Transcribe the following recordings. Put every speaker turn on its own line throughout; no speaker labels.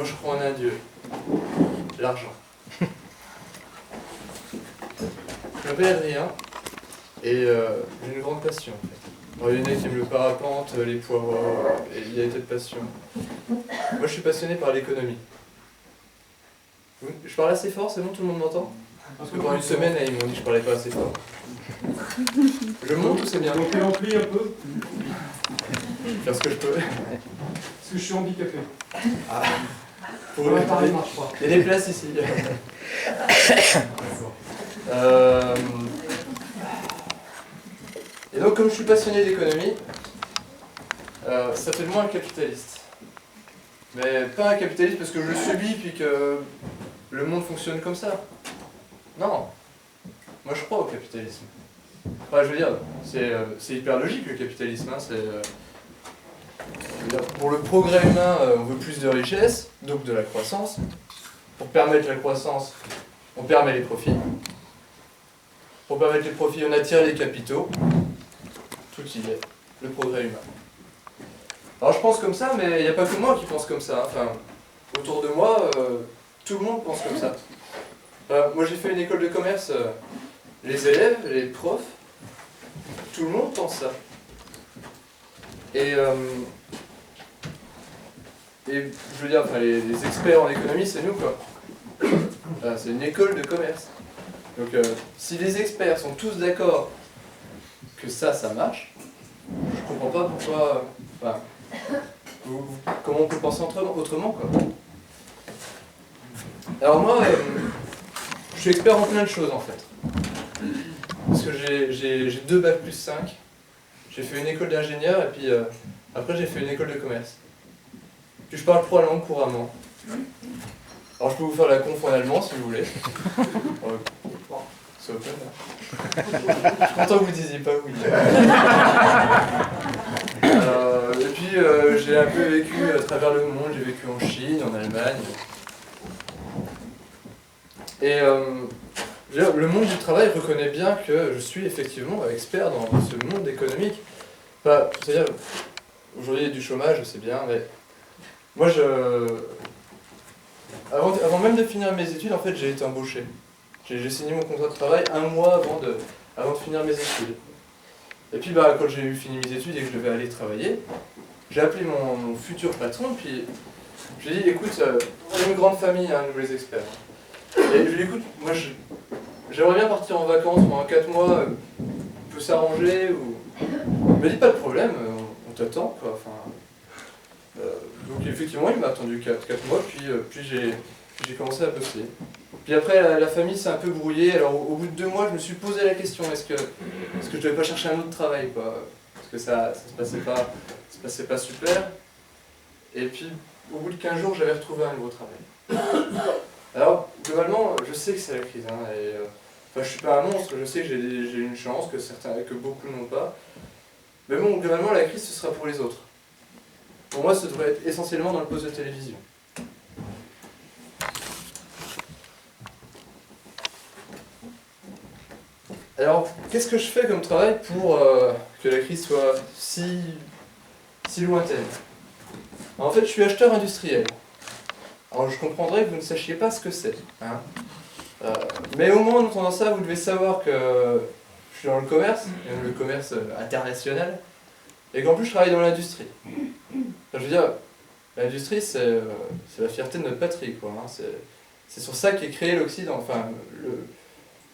Moi je crois en un Dieu. L'argent. Je m'appelle Adrien et j'ai une grande passion en fait. Alors, il y en a qui aiment le parapente, les poireaux, et il y a des tas de passions. Moi je suis passionné par l'économie. Je parle assez fort, c'est bon, tout le monde m'entend? Parce que pendant une semaine, ils m'ont dit que je parlais pas assez fort. Je monte ou c'est bien?
Donc ampli un peu.
Je vais faire ce que je peux.
Parce que je suis handicapé.
Ah.
Pour le pari marche pas.
Il y a des places ici. Et donc, comme je suis passionné d'économie, ça fait de moi un capitaliste. Mais pas un capitaliste parce que je le subis puis que le monde fonctionne comme ça. Non. Moi, je crois au capitalisme. Enfin, je veux dire, c'est hyper logique le capitalisme. Hein, pour le progrès humain, on veut plus de richesse, donc de la croissance. Pour permettre la croissance, on permet les profits. Pour permettre les profits, on attire les capitaux. Tout y est, le progrès humain. Alors je pense comme ça, mais il n'y a pas que moi qui pense comme ça. Enfin, autour de moi, tout le monde pense comme ça. Moi j'ai fait une école de commerce, les élèves, les profs, tout le monde pense ça. Et je veux dire, enfin, les experts en économie, c'est nous quoi. C'est une école de commerce. Donc si les experts sont tous d'accord que ça marche, je comprends pas pourquoi... Enfin, comment on peut penser autrement quoi. Alors moi, je suis expert en plein de choses en fait. Parce que j'ai 2 bac plus 5. J'ai fait une école d'ingénieur et puis après j'ai fait une école de commerce. Puis je parle 3 langues couramment. Alors je peux vous faire la conf en allemand si vous voulez. C'est open là. Je suis content que vous disiez pas oui. Et puis j'ai un peu vécu à travers le monde, j'ai vécu en Chine, en Allemagne. Et le monde du travail reconnaît bien que je suis effectivement expert dans ce monde économique. Enfin, c'est-à-dire, aujourd'hui il y a du chômage, c'est bien, mais moi avant même de finir mes études, en fait j'ai été embauché. J'ai signé mon contrat de travail 1 mois avant de finir mes études. Et puis quand j'ai fini mes études et que je devais aller travailler, j'ai appelé mon futur patron, puis je lui ai dit, écoute, on est une grande famille, hein, nous les experts. Et je lui ai dit, écoute, moi j'aimerais bien partir en vacances pendant 4 mois, on peut s'arranger, ou... Il m'a dit, pas de problème, on t'attend, quoi. Enfin, donc effectivement, il m'a attendu 4 mois, puis j'ai commencé à bosser. Puis après, la famille s'est un peu brouillée, alors au bout de 2 mois, je me suis posé la question, est-ce que je devais pas chercher un autre travail, quoi, parce que ça se passait pas super. Et puis, au bout de 15 jours, j'avais retrouvé un nouveau travail. Alors, globalement, je sais que c'est la crise, hein, et enfin, je suis pas un monstre, je sais que j'ai une chance, que beaucoup n'ont pas. Mais bon, globalement, la crise, ce sera pour les autres. Pour moi, ça devrait être essentiellement dans le poste de télévision. Alors, qu'est-ce que je fais comme travail pour que la crise soit si lointaine? En fait, je suis acheteur industriel. Alors, je comprendrais que vous ne sachiez pas ce que c'est. Hein, mais au moins, en entendant ça, vous devez savoir que je suis dans le commerce international, et qu'en plus, je travaille dans l'industrie. Enfin, je veux dire, l'industrie, c'est la fierté de notre patrie, quoi. Hein, c'est sur ça qu'est créé l'Occident. Enfin,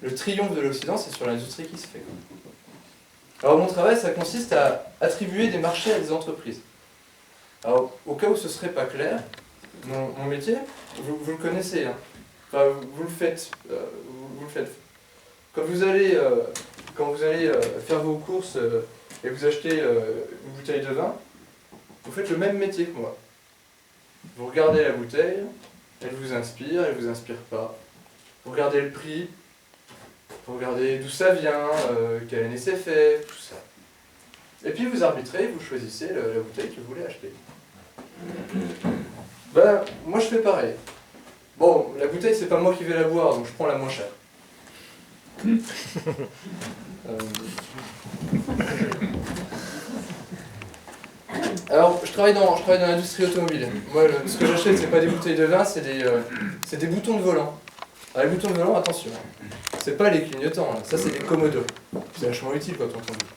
le triomphe de l'Occident, c'est sur l'industrie qui se fait. Alors mon travail, ça consiste à attribuer des marchés à des entreprises. Alors au cas où ce serait pas clair, mon métier, vous le connaissez, hein. Enfin, vous le faites. Quand vous allez faire vos courses et vous achetez une bouteille de vin, vous faites le même métier que moi. Vous regardez la bouteille, elle vous inspire pas. Vous regardez le prix, vous regardez d'où ça vient, quelle année c'est fait, tout ça. Et puis vous arbitrez, vous choisissez la bouteille que vous voulez acheter. Ben, moi je fais pareil. Bon, la bouteille c'est pas moi qui vais la boire, donc je prends la moins chère. Alors, je travaille dans l'industrie automobile. Moi, ce que j'achète, c'est pas des bouteilles de vin, c'est des boutons de volant. Alors, les boutons de volant, attention, c'est pas les clignotants, là. Ça c'est des commodos. C'est vachement utile quand on conduit.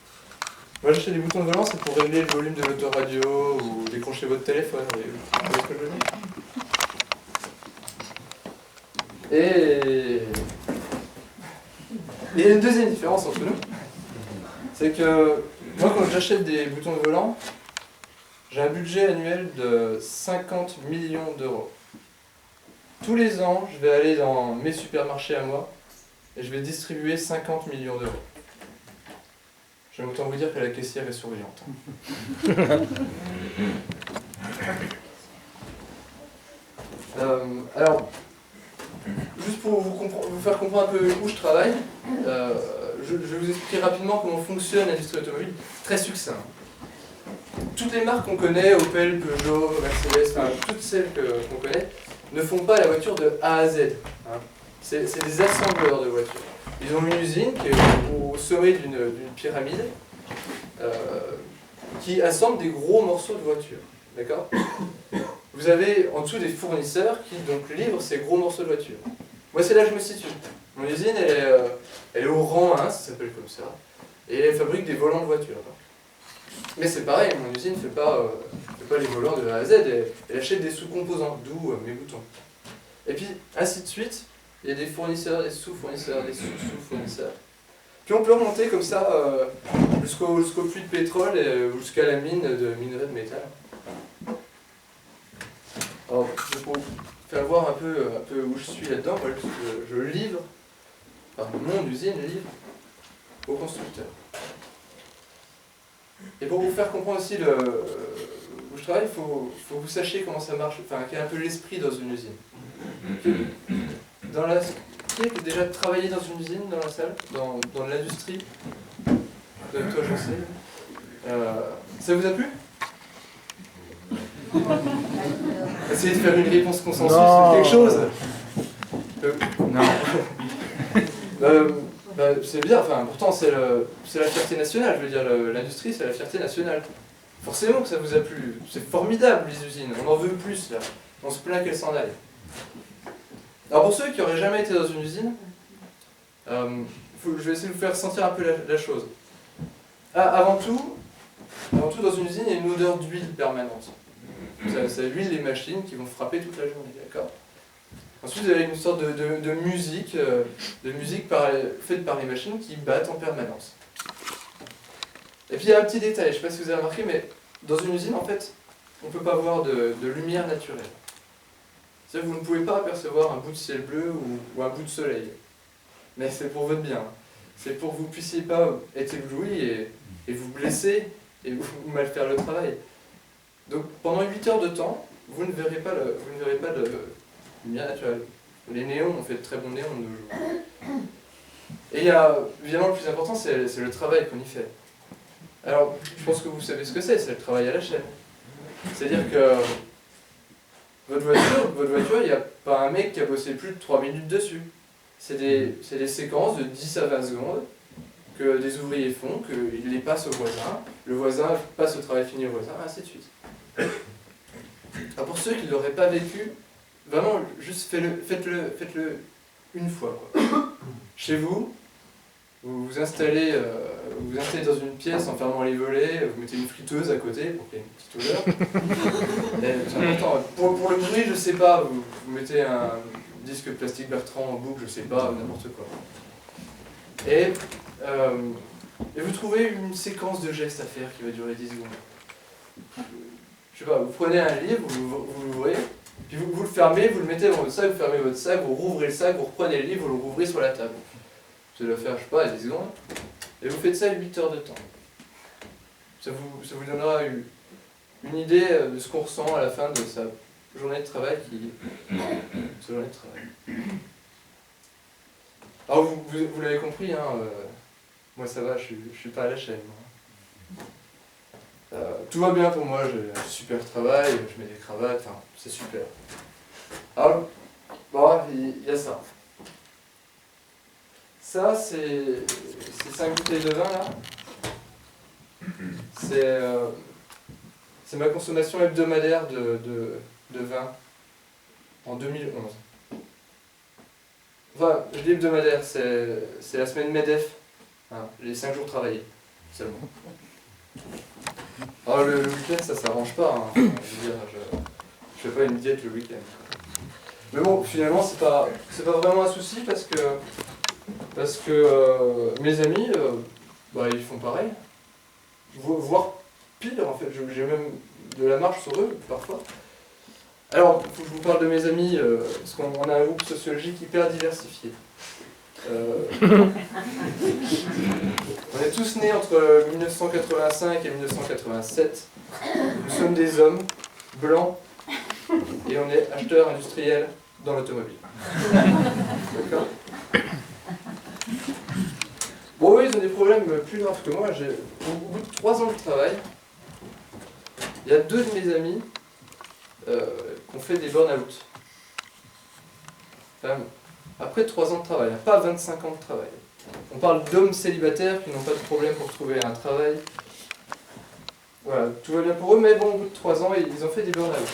Moi, j'achète des boutons de volant, c'est pour régler le volume de l'autoradio ou décrocher votre téléphone. Vous voyez ce que je veux dire ? Et il y a une deuxième différence entre nous, c'est que moi, quand j'achète des boutons de volant, j'ai un budget annuel de 50 millions d'euros. Tous les ans, je vais aller dans mes supermarchés à moi et je vais distribuer 50 millions d'euros. J'aime autant vous dire que la caissière est souriante. Alors, juste pour vous faire comprendre un peu où je travaille, je vais vous expliquer rapidement comment fonctionne l'industrie automobile, très succinct. Toutes les marques qu'on connaît, Opel, Peugeot, Mercedes, enfin toutes celles qu'on connaît, ne font pas la voiture de A à Z. Hein. C'est des assembleurs de voitures. Ils ont une usine qui est au sommet d'une pyramide qui assemble des gros morceaux de voiture. D'accord ? Vous avez en dessous des fournisseurs qui donc livrent ces gros morceaux de voiture. Moi, c'est là que je me situe. Mon usine, elle est au rang 1, ça s'appelle comme ça, et elle fabrique des volants de voiture. Mais c'est pareil, mon usine ne fait pas les volants de A à Z, elle achète des sous-composants, d'où mes boutons. Et puis, ainsi de suite, il y a des fournisseurs, des sous-fournisseurs, des sous-sous-fournisseurs. Puis on peut remonter comme ça jusqu'au puits de pétrole et jusqu'à la mine de minerai de métal. Alors, pour vous faire voir un peu où je suis là-dedans, je livre, enfin mon usine livre aux constructeurs. Et pour vous faire comprendre aussi où je travaille, il faut que vous sachiez comment ça marche, enfin quel est un peu l'esprit dans une usine. Qui a déjà travaillé dans une usine, dans la salle, dans l'industrie? Toi, j'en sais. Ça vous a plu? Essayez de faire une réponse consensus sur quelque chose. Non. C'est bien, enfin, pourtant c'est la fierté nationale, je veux dire, l'industrie c'est la fierté nationale. Forcément que ça vous a plu, c'est formidable les usines, on en veut plus là, on se plaint qu'elles s'en aillent. Alors pour ceux qui n'auraient jamais été dans une usine, je vais essayer de vous faire sentir un peu la chose. Avant tout, dans une usine, il y a une odeur d'huile permanente. Ça huile les machines qui vont frapper toute la journée, d'accord ? Ensuite, vous avez une sorte de musique, faite par les machines qui battent en permanence. Et puis il y a un petit détail, je ne sais pas si vous avez remarqué, mais dans une usine, en fait, on ne peut pas avoir de lumière naturelle. C'est-à-dire que vous ne pouvez pas apercevoir un bout de ciel bleu ou un bout de soleil. Mais c'est pour votre bien. C'est pour que vous ne puissiez pas être ébloui et vous blesser et vous mal faire le travail. Donc pendant 8 heures de temps, vous ne verrez pas de lumière naturelle. Les néons, on fait de très bons néons de nos jours. Et il y a, évidemment, le plus important, c'est le travail qu'on y fait. Alors, je pense que vous savez ce que c'est le travail à la chaîne. C'est-à-dire que votre voiture, il n'y a pas un mec qui a bossé plus de 3 minutes dessus. C'est des séquences de 10 à 20 secondes que des ouvriers font, qu'ils les passent au voisin, le voisin passe le travail fini au voisin, ainsi de suite. Alors pour ceux qui ne l'auraient pas vécu, vraiment, juste faites-le une fois, quoi. Chez vous, vous vous installez dans une pièce en fermant les volets, vous mettez une friteuse à côté pour qu'il y ait une petite odeur. C'est important. Pour le bruit, je sais pas, vous mettez un disque plastique Bertrand en boucle, je sais pas, n'importe quoi. Et vous trouvez une séquence de gestes à faire qui va durer 10 secondes. Je sais pas, vous prenez un livre, vous l'ouvrez, puis vous le fermez, vous le mettez dans votre sac, vous fermez votre sac, vous rouvrez le sac, vous reprenez le livre, vous le rouvrez sur la table. Vous allez le faire, je sais pas, 10 secondes. Et vous faites ça 8 heures de temps. Ça vous donnera une idée de ce qu'on ressent à la fin de sa journée de travail Alors vous l'avez compris, hein, moi ça va, je suis pas à la chaîne. Tout va bien pour moi, j'ai un super travail, je mets des cravates, enfin c'est super. Alors, bon, il y a ça. Ça, c'est 5 bouteilles de vin là. c'est ma consommation hebdomadaire de vin en 2011. Enfin, je dis hebdomadaire, c'est la semaine MEDEF, hein, les 5 jours travaillés seulement. Alors le week-end, ça s'arrange pas, hein. Je veux dire, je fais pas une diète le week-end. Mais bon, finalement, c'est pas vraiment un souci parce que mes amis, bah, ils font pareil. Voire pire, en fait. J'ai même de la marge sur eux, parfois. Alors, il faut que je vous parle de mes amis, parce qu'on a un groupe sociologique hyper diversifié. On est tous nés entre 1985 et 1987. Nous sommes des hommes blancs et on est acheteurs industriels dans l'automobile. D'accord ? Bon, eux, ils ont des problèmes plus graves que moi. Au bout de 3 ans de travail, il y a 2 de mes amis qui ont fait des burn-out. Enfin, après 3 ans de travail, pas 25 ans de travail. On parle d'hommes célibataires qui n'ont pas de problème pour trouver un travail. Voilà, tout va bien pour eux, mais bon, au bout de 3 ans, ils ont fait des burn-out.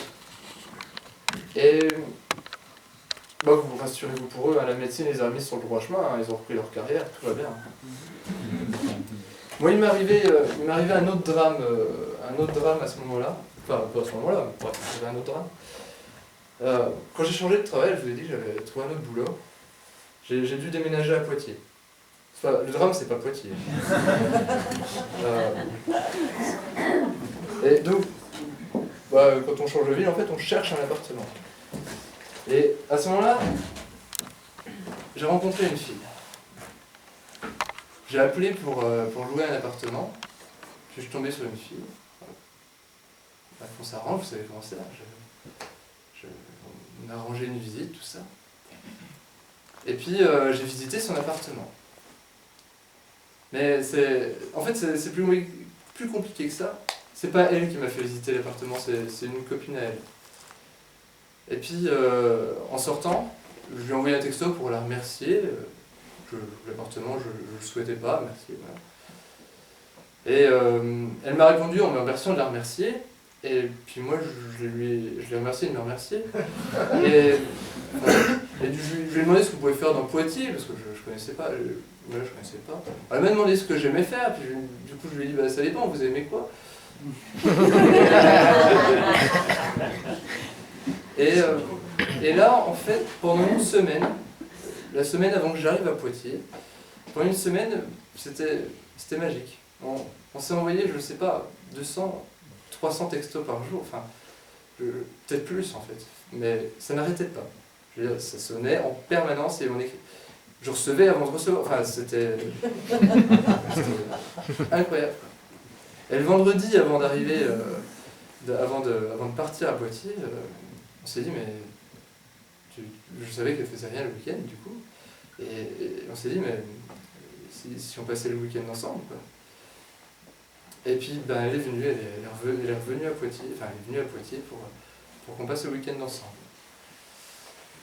Et bah, vous rassurez-vous pour eux, hein, la médecine les a remis sur le droit chemin, hein, ils ont repris leur carrière, tout va bien. Moi, il m'est arrivé un autre drame à ce moment-là. Enfin, pas à ce moment-là, mais bref, il y avait un autre drame. Quand j'ai changé de travail, je vous ai dit que j'avais trouvé un autre boulot. J'ai dû déménager à Poitiers. Enfin, le drame, c'est pas Poitiers. Et donc, bah, quand on change de ville, en fait, on cherche un appartement. Et à ce moment-là, j'ai rencontré une fille. J'ai appelé pour louer un appartement. Je suis tombé sur une fille. Bah, on s'arrange, vous savez comment c'est. On a arrangé une visite, tout ça. Et puis j'ai visité son appartement. Mais en fait, c'est plus compliqué que ça. C'est pas elle qui m'a fait visiter l'appartement, c'est une copine à elle. Et puis, en sortant, je lui ai envoyé un texto pour la remercier. L'appartement, je ne le souhaitais pas, merci. Voilà. Et elle m'a répondu en me remerciant de la remercier. Et puis moi, je l'ai remercié de me remercier. Et je lui ai demandé ce qu'on pouvait faire dans Poitiers, parce que je connaissais pas. Je connaissais pas. Elle m'a demandé ce que j'aimais faire, puis du coup je lui ai dit, bah, ça dépend, vous aimez quoi? Et là, en fait, pendant une semaine, la semaine avant que j'arrive à Poitiers, pendant une semaine, c'était magique. On s'est envoyé, je ne sais pas, 200, 300 textos par jour, enfin, peut-être plus en fait, mais ça n'arrêtait pas. Je veux dire, ça sonnait en permanence et je recevais avant de recevoir, enfin, c'était incroyable. Et le vendredi, avant d'arriver, avant de partir à Poitiers, on s'est dit, mais je savais qu'elle faisait rien le week-end du coup, et on s'est dit, mais si on passait le week-end ensemble, quoi. Et puis ben, elle est revenue à Poitiers, enfin elle est venue à Poitiers pour qu'on passe le week-end ensemble.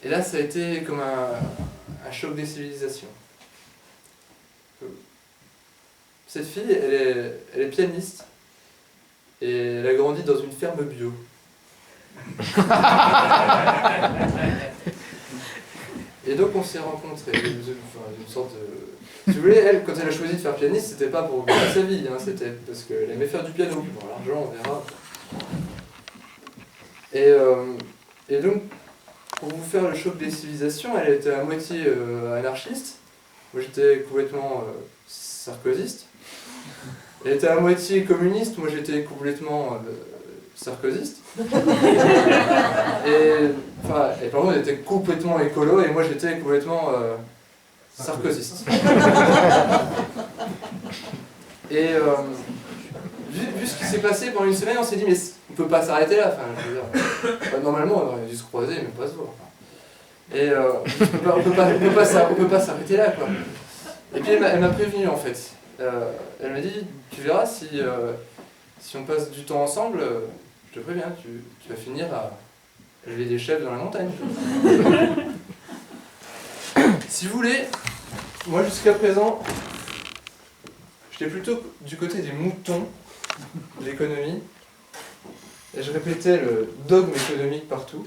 Et là ça a été comme un choc des civilisations. Cette fille, elle est pianiste et elle a grandi dans une ferme bio. Et donc on s'est rencontrés, une sorte de... Si vous voulez, elle, quand elle a choisi de faire pianiste, c'était pas pour gagner sa vie, hein, c'était parce qu'elle aimait faire du piano. Bon, l'argent, on verra. Et donc, pour vous faire le choc des civilisations, elle était à moitié anarchiste. Moi, j'étais complètement sarkozyste. Elle était à moitié communiste. Moi, j'étais complètement sarkozyste. Et par contre, elle était complètement écolo et moi, j'étais complètement... sarkozyste. Et vu ce qui s'est passé pendant une semaine, on s'est dit mais on peut pas s'arrêter là. Enfin, je veux dire, normalement on aurait dû se croiser mais pas se voir. Et on peut pas s'arrêter là quoi. Et puis elle m'a prévenu en fait. Elle m'a dit tu verras si on passe du temps ensemble, je te préviens, tu vas finir à élever des chèvres dans la montagne. Si vous voulez, moi jusqu'à présent, j'étais plutôt du côté des moutons de l'économie. et je répétais le dogme économique partout,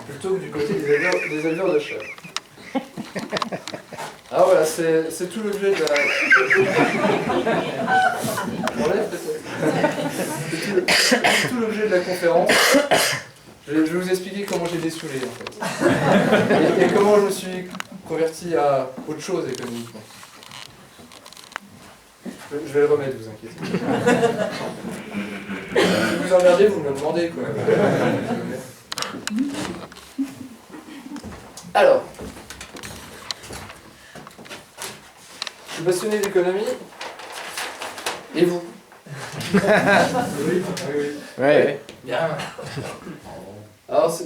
plutôt que du côté des éleveurs de chèvres. Alors voilà, c'est tout l'objet de la... C'est tout l'objet de la conférence. Je vais vous expliquer comment j'ai dessoulé en fait. Et comment je me suis converti à autre chose économiquement. Je vais le remettre, vous inquiétez. Si vous emmerdez, vous me le demandez quoi. Alors, je suis passionné d'économie. Et vous?
Oui.
Ouais.
Bien. Alors,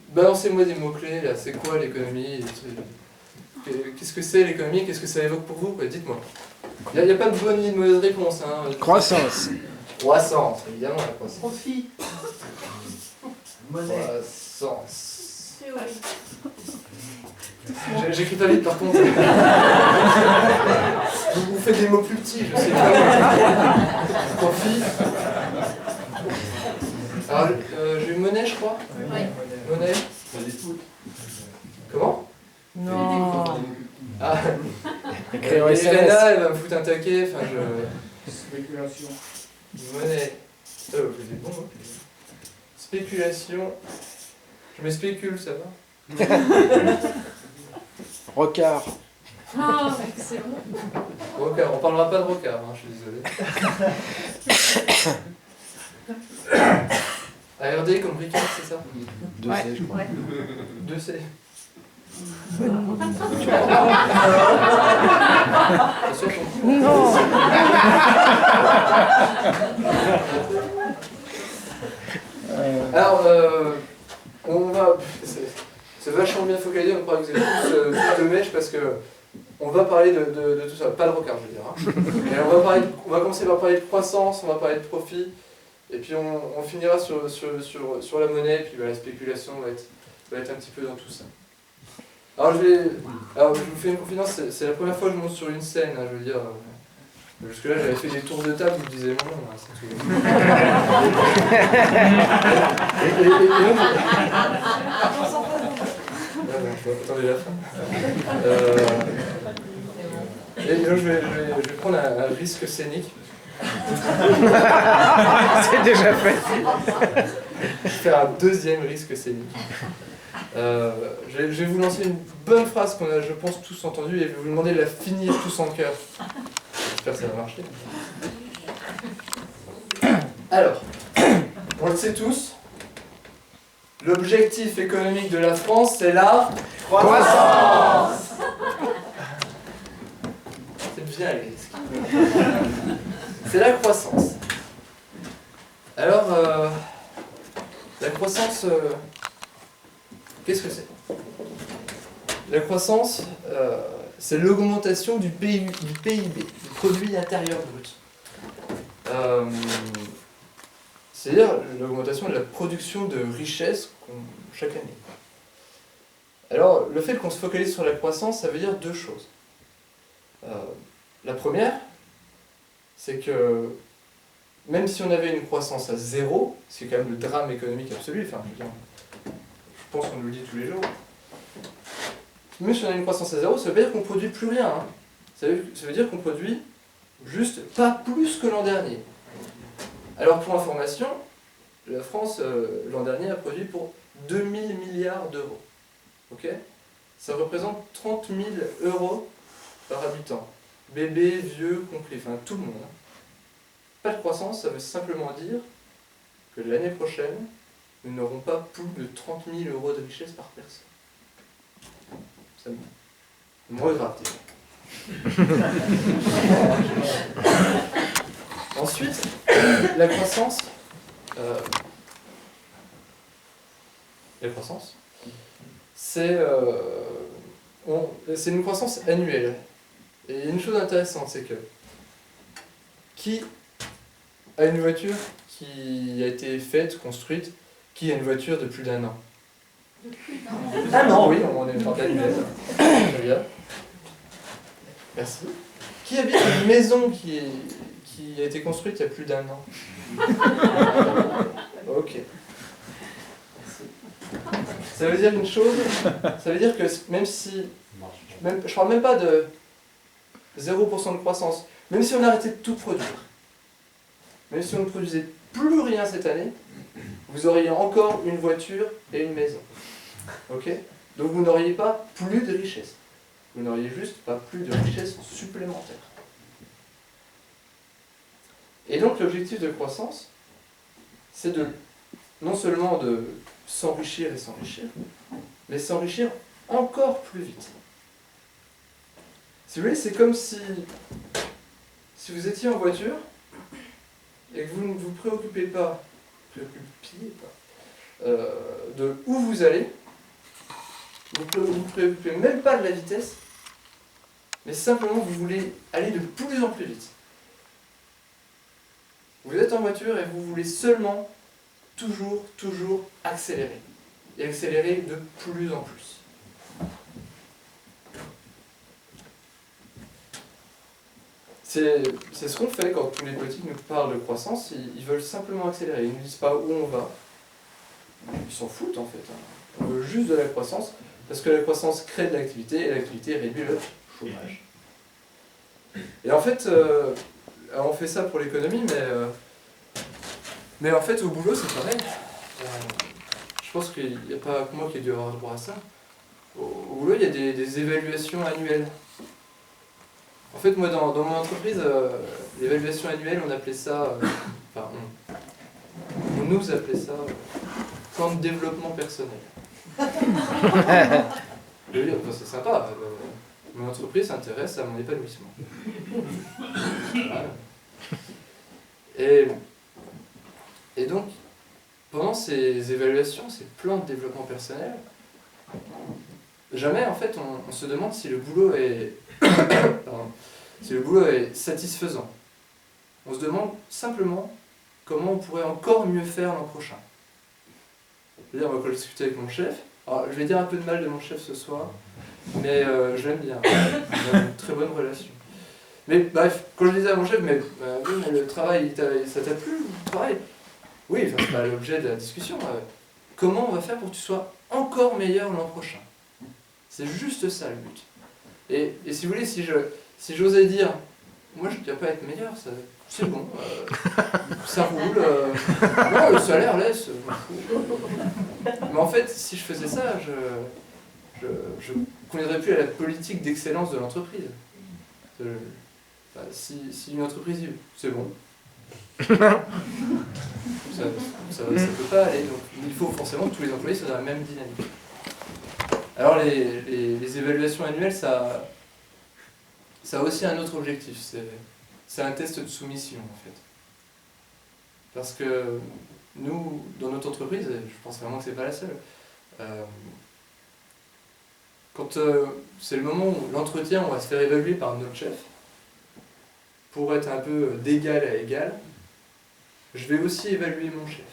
balancez-moi des mots-clés là. C'est quoi l'économie? Qu'est-ce que c'est l'économie? Qu'est-ce que ça évoque pour vous? Dites-moi. Il n'y a pas de bonne ni de mauvaise réponse. Hein.
Croissance.
Croissance, évidemment la croissance.
Profit. Monnaie.
Croissance.
Théorie.
J'écris pas vite par contre. Vous faites des mots plus petits, je sais pas. Profit. Alors, j'ai eu monnaie, je crois.
Oui.
Monnaie. Comment?
Non.
Ah.
Écrire au
Elena,
SMS.
elle va me foutre un taquet. Enfin,
Spéculation.
Monnaie. Vous êtes bon, hein? Spéculation. Je me spécule, ça va?
Rocard.
Ah, excellent.
Rocard. On parlera pas de rocard, hein, je suis désolé. ARD comme Ricard, c'est ça?
2C, je crois.
Ouais.
2C. C'est sûr qu'on-
Non.
Alors, on va. C'est vachement bien focalisé, on croit que vous avez tous de mèche parce que on va parler de tout ça. Pas de rocard, je veux dire. Hein. Mais on va commencer par parler de croissance, on va parler de profit, et puis on finira sur la monnaie, et puis la spéculation va être un petit peu dans tout ça. Alors je vous fais une confidence, c'est la première fois que je monte sur une scène, hein, je veux dire. Jusque là j'avais fait des tours de table, vous disiez mon nom, hein, c'est tout. Attendez la fin. Et donc je vais prendre un risque scénique.
C'est déjà fait.
Je vais faire un deuxième risque scénique. Je vais vous lancer une bonne phrase qu'on a, je pense, tous entendue et je vais vous demander de la finir tous en cœur. J'espère que ça va marcher. Alors, on le sait tous, l'objectif économique de la France, c'est la croissance. C'est bien les risques. C'est la croissance. Alors, la croissance, qu'est-ce que c'est? La croissance, c'est l'augmentation du PIB, du produit intérieur brut. C'est-à-dire l'augmentation de la production de richesse chaque année. Alors, le fait qu'on se focalise sur la croissance, ça veut dire deux choses. La première, c'est que même si on avait une croissance à zéro, c'est quand même le drame économique absolu, enfin, je pense qu'on nous le dit tous les jours, même si on a une croissance à zéro, ça veut dire qu'on ne produit plus rien. Hein. Ça veut dire qu'on produit juste pas plus que l'an dernier. Alors pour information, la France, l'an dernier, a produit pour 2000 milliards d'euros. Ok ? Ça représente 30 000 euros par habitant. Bébé, vieux, compris, enfin tout le monde. Hein. Pas de croissance, ça veut simplement dire que l'année prochaine, nous n'aurons pas plus de 30 000 euros de richesse par personne. C'est moins grave. Ensuite, la croissance. C'est une croissance annuelle. Et il y a une chose intéressante, c'est que qui a une voiture qui a été faite, construite, qui a une voiture de plus d'un an? Ah non, oui, on est en pleine idée. Très bien. Merci. Qui habite une maison qui qui a été construite il y a plus d'1 an. Ok. Ça veut dire une chose, ça veut dire que même si, je parle même pas de 0% de croissance, même si on arrêtait de tout produire, même si on ne produisait plus rien cette année, vous auriez encore une voiture et une maison. Ok? Donc vous n'auriez pas plus de richesse. Vous n'auriez juste pas plus de richesse supplémentaire. Et donc l'objectif de croissance, c'est de non seulement de s'enrichir et s'enrichir, mais s'enrichir encore plus vite. Si vous voulez, c'est comme si vous étiez en voiture et que vous ne vous préoccupiez pas de où vous allez, vous ne vous préoccupez même pas de la vitesse, mais simplement vous voulez aller de plus en plus vite. Vous êtes en voiture et vous voulez seulement toujours accélérer. Et accélérer de plus en plus. C'est ce qu'on fait quand tous les politiques nous parlent de croissance, ils veulent simplement accélérer. Ils ne disent pas où on va. Ils s'en foutent en fait. On veut juste de la croissance, parce que la croissance crée de l'activité, et l'activité réduit le chômage. Et en fait, on fait ça pour l'économie, mais en fait au boulot c'est pareil. Je pense qu'il n'y a pas que moi qui ai dû avoir droit à ça. Au boulot, il y a des évaluations annuelles. En fait, moi, dans mon entreprise, l'évaluation annuelle, on appelait ça... on nous appelait ça plan de développement personnel. Je veux dire, c'est sympa. Mon entreprise s'intéresse à mon épanouissement. Voilà. Et donc, pendant ces évaluations, ces plans de développement personnel, jamais, en fait, on se demande si le boulot est... si le boulot est satisfaisant. On se demande simplement comment on pourrait encore mieux faire l'an prochain. C'est-à-dire, on va discuter avec mon chef. Alors, je vais dire un peu de mal de mon chef ce soir, mais je l'aime bien. On a une très bonne relation. Mais bref, quand je disais à mon chef, mais le travail, ça t'a plu, le travail? Oui, enfin, c'est pas l'objet de la discussion. Comment on va faire pour que tu sois encore meilleur l'an prochain? C'est juste ça le but. Et si vous voulez, si j'osais dire, moi je ne dois pas être meilleur, c'est bon, ça roule, non, le salaire laisse, je m'en fous. Mais en fait, si je faisais ça, je ne conviendrais plus à la politique d'excellence de l'entreprise. Si une entreprise dit, c'est bon, ça peut pas aller, donc il faut forcément que tous les employés soient dans la même dynamique. Alors les évaluations annuelles, ça a aussi un autre objectif, c'est un test de soumission en fait. Parce que nous, dans notre entreprise, et je pense vraiment que c'est pas la seule, quand c'est le moment où l'entretien, on va se faire évaluer par notre chef, pour être un peu d'égal à égal, je vais aussi évaluer mon chef.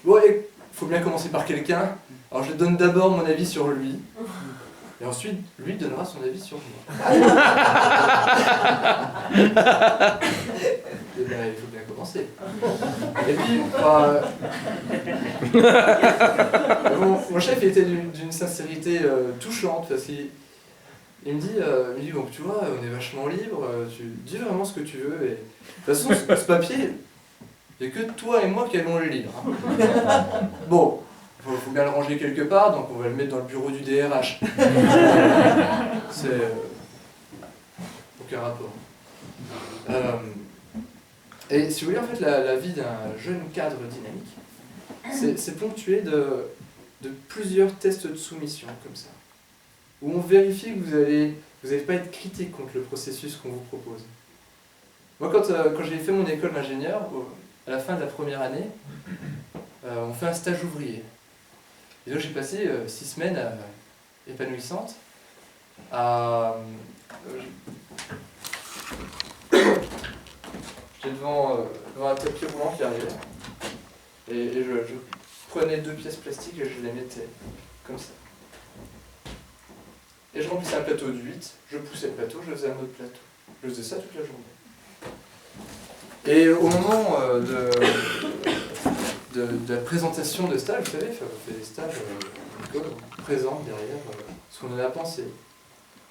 Bon, il faut bien commencer par quelqu'un. Alors je donne d'abord mon avis sur lui, et ensuite lui donnera son avis sur moi. Et bien, il faut bien commencer. Et puis, mon chef était d'une sincérité touchante, parce qu'il me dit, bon, tu vois, on est vachement libre, tu dis vraiment ce que tu veux, et de toute façon, ce papier, il n'y a que toi et moi qui allons le lire. Hein. Bon. Il faut bien le ranger quelque part, donc on va le mettre dans le bureau du DRH. C'est... aucun rapport. Et si vous voulez, en fait, la vie d'un jeune cadre dynamique, c'est ponctué de plusieurs tests de soumission, comme ça. Où on vérifie que vous n'allez pas être critique contre le processus qu'on vous propose. Moi, quand j'ai fait mon école d'ingénieur, à la fin de la première année, on fait un stage ouvrier. Et donc j'ai passé 6 semaines épanouissantes à... J'étais devant un tapis roulant qui arrivait. Et je prenais 2 pièces plastiques et je les mettais comme ça. Et je remplissais un plateau de 8, je poussais le plateau, je faisais un autre plateau. Je faisais ça toute la journée. Et au moment de la présentation de stage, vous savez, on fait des stages en école, on présente derrière ce qu'on en a pensé.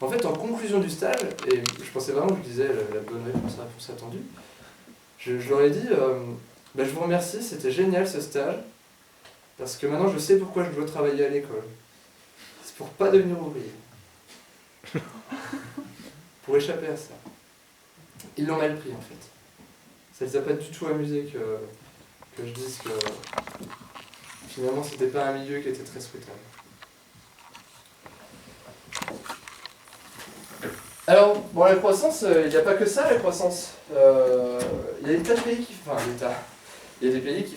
En fait, en conclusion du stage, et je pensais vraiment que je disais la bonne réponse à la réponse attendue, je leur ai dit je vous remercie, c'était génial ce stage, parce que maintenant je sais pourquoi je dois travailler à l'école. C'est pour pas devenir ouvrier. Pour échapper à ça. Ils l'ont mal pris en fait. Ça les a pas du tout amusés que je dise que finalement c'était pas un milieu qui était très souhaitable. Alors, bon, la croissance, il n'y a pas que ça, la croissance. Il y a des tas de pays qui... Enfin, il y a des pays qui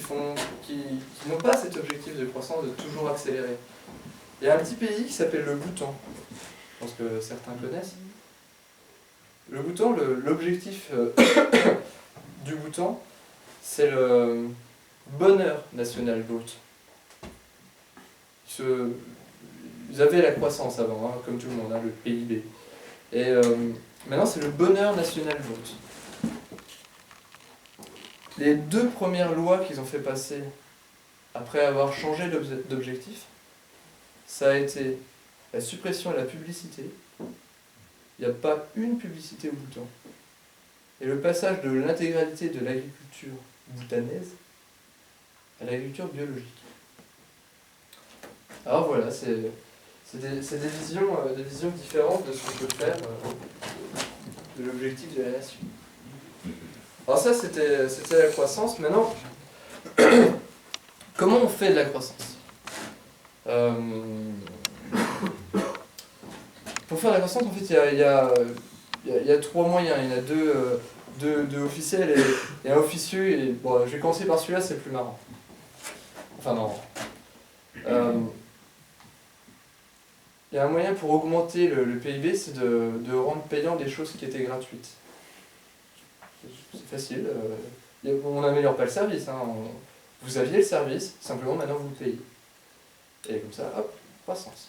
n'ont pas cet objectif de croissance de toujours accélérer. Il y a un petit pays qui s'appelle le Bhoutan. Je pense que certains connaissent. Le Bhoutan, l'objectif du Bhoutan, c'est le bonheur national brut. Ils avaient la croissance avant, hein, comme tout le monde, hein, le PIB. Et maintenant, c'est le bonheur national brut. Les 2 premières lois qu'ils ont fait passer après avoir changé d'objectif, ça a été la suppression de la publicité. Il n'y a pas une publicité au Bhoutan. Et le passage de l'intégralité de l'agriculture bhoutanaise à l'agriculture biologique. Alors voilà, c'est des visions différentes de ce qu'on peut faire de l'objectif de la nation. Alors ça, c'était la croissance. Maintenant, comment on fait de la croissance ? Pour faire de la croissance, en fait, il y a 3 moyens. Il y en a 2 officiels et un officieux. Et, bon, je vais commencer par celui-là, c'est le plus marrant. Enfin, non. Il y a un moyen pour augmenter le PIB, c'est de rendre payant des choses qui étaient gratuites. C'est facile. On n'améliore pas le service. Hein. Vous aviez le service, simplement maintenant vous le payez. Et comme ça, hop, croissance.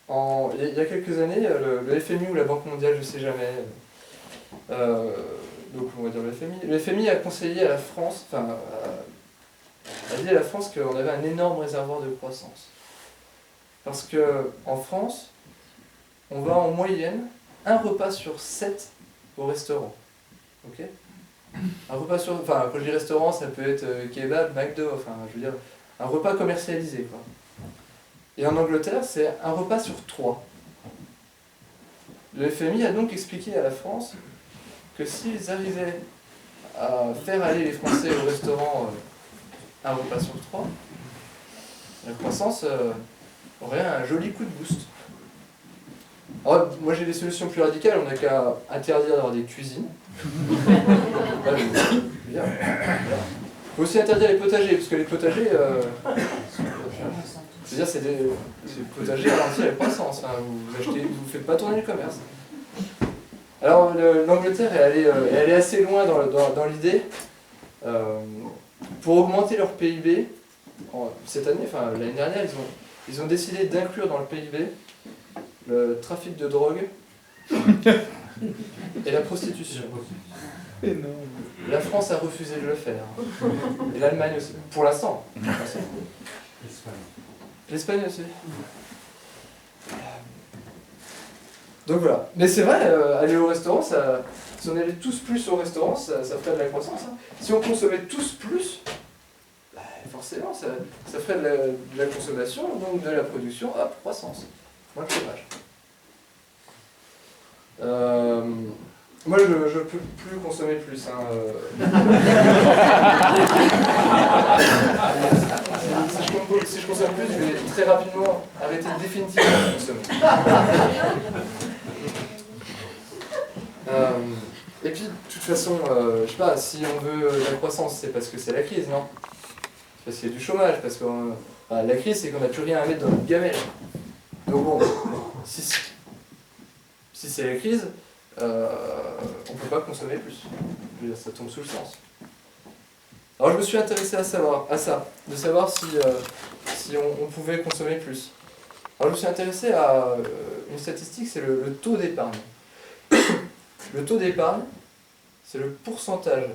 Il y a quelques années, le FMI ou la Banque mondiale, je ne sais jamais, donc on va dire le FMI a conseillé à la France, a dit à la France qu'on avait un énorme réservoir de croissance. Parce qu'en France, on va en moyenne 1 repas sur 7 au restaurant. Ok ? Un repas sur... Enfin, quand je dis restaurant, ça peut être kebab, McDo, enfin, je veux dire, un repas commercialisé, quoi. Et en Angleterre, c'est 1 repas sur 3. Le FMI a donc expliqué à la France que s'ils arrivaient à faire aller les Français au restaurant 1 repas sur 3, la croissance aurait un joli coup de boost. Alors, moi j'ai des solutions plus radicales, on n'a qu'à interdire d'avoir des cuisines. Il faut aussi interdire les potagers, parce que les potagers, c'est-à-dire c'est des potagers ralentis à la croissance, hein. Vous faites pas tourner le commerce. Alors l'Angleterre est allée assez loin dans l'idée. Pour augmenter leur PIB, cette année, enfin l'année dernière, ils ont décidé d'inclure dans le PIB le trafic de drogue et la prostitution. La France a refusé de le faire. Et l'Allemagne aussi. Pour l'instant. L'Espagne aussi. Donc voilà. Mais c'est vrai, aller au restaurant, si on allait tous plus au restaurant, ça ferait de la croissance. Hein. Si on consommait tous plus, forcément, ça ferait de la consommation, donc de la production, hop, croissance. Moins de chômage. Moi, je ne peux plus consommer plus. Hein. Si je consomme plus, je vais très rapidement arrêter définitivement de consommer. Et puis, de toute façon, je sais pas, si on veut la croissance, c'est parce que c'est la crise, non ? C'est parce qu'il y a du chômage, parce que la crise, c'est qu'on n'a plus rien à mettre dans notre gamelle. Donc bon, si c'est la crise, on ne peut pas consommer plus. Je veux dire, ça tombe sous le sens. Alors je me suis intéressé à ça, de savoir si on pouvait consommer plus. Alors je me suis intéressé à une statistique, c'est le taux d'épargne. Le taux d'épargne, c'est le pourcentage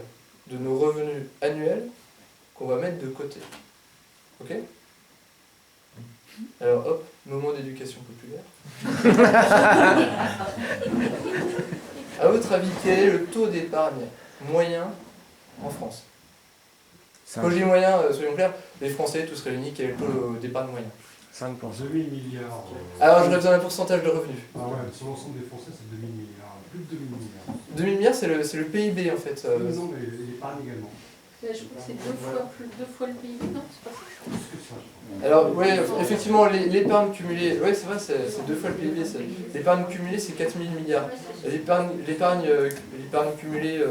de nos revenus annuels qu'on va mettre de côté. Ok? Alors hop, moment d'éducation populaire. À votre avis, quel est le taux d'épargne moyen en France? Quand je dis moyen, soyons clairs, les Français tous réunis, quel est le taux d'épargne moyen?
5%.
2000 milliards.
Alors j'aurais besoin d'un pourcentage de revenus.
Ah ouais, sur l'ensemble des Français, c'est 2000 milliards. Plus de 2000 milliards.
2000 milliards, c'est le PIB en fait.
Non, mais l'épargne également.
Je crois que c'est deux fois le PIB, non? C'est pas ça?
Plus que ça.
Alors, oui, effectivement, l'épargne cumulée, ouais, c'est vrai, c'est 2 fois le PIB. L'épargne cumulée, c'est 4000 milliards. L'épargne cumulée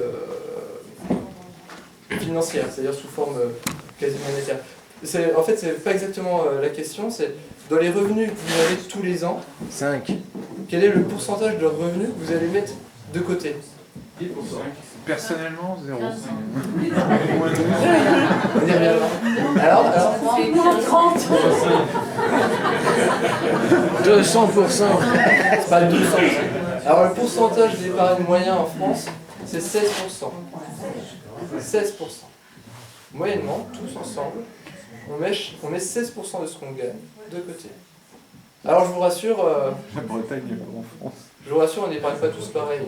financière, c'est-à-dire sous forme quasi monétaire. En fait, c'est pas exactement la question, c'est dans les revenus que vous avez tous les ans,
5.
quel est le pourcentage de revenus que vous allez mettre de côté?
10%.
Personnellement, 0.
On y reviendra. Alors,
C'est moins 30.
200%.
c'est pas 200. Alors, le pourcentage d'épargne moyen en France, c'est 16%. 16%. Moyennement, tous ensemble, on met 16% de ce qu'on gagne de côté. Alors, je vous rassure,
La Bretagne est comme en France.
je vous rassure, on n'épargne pas tous pareil.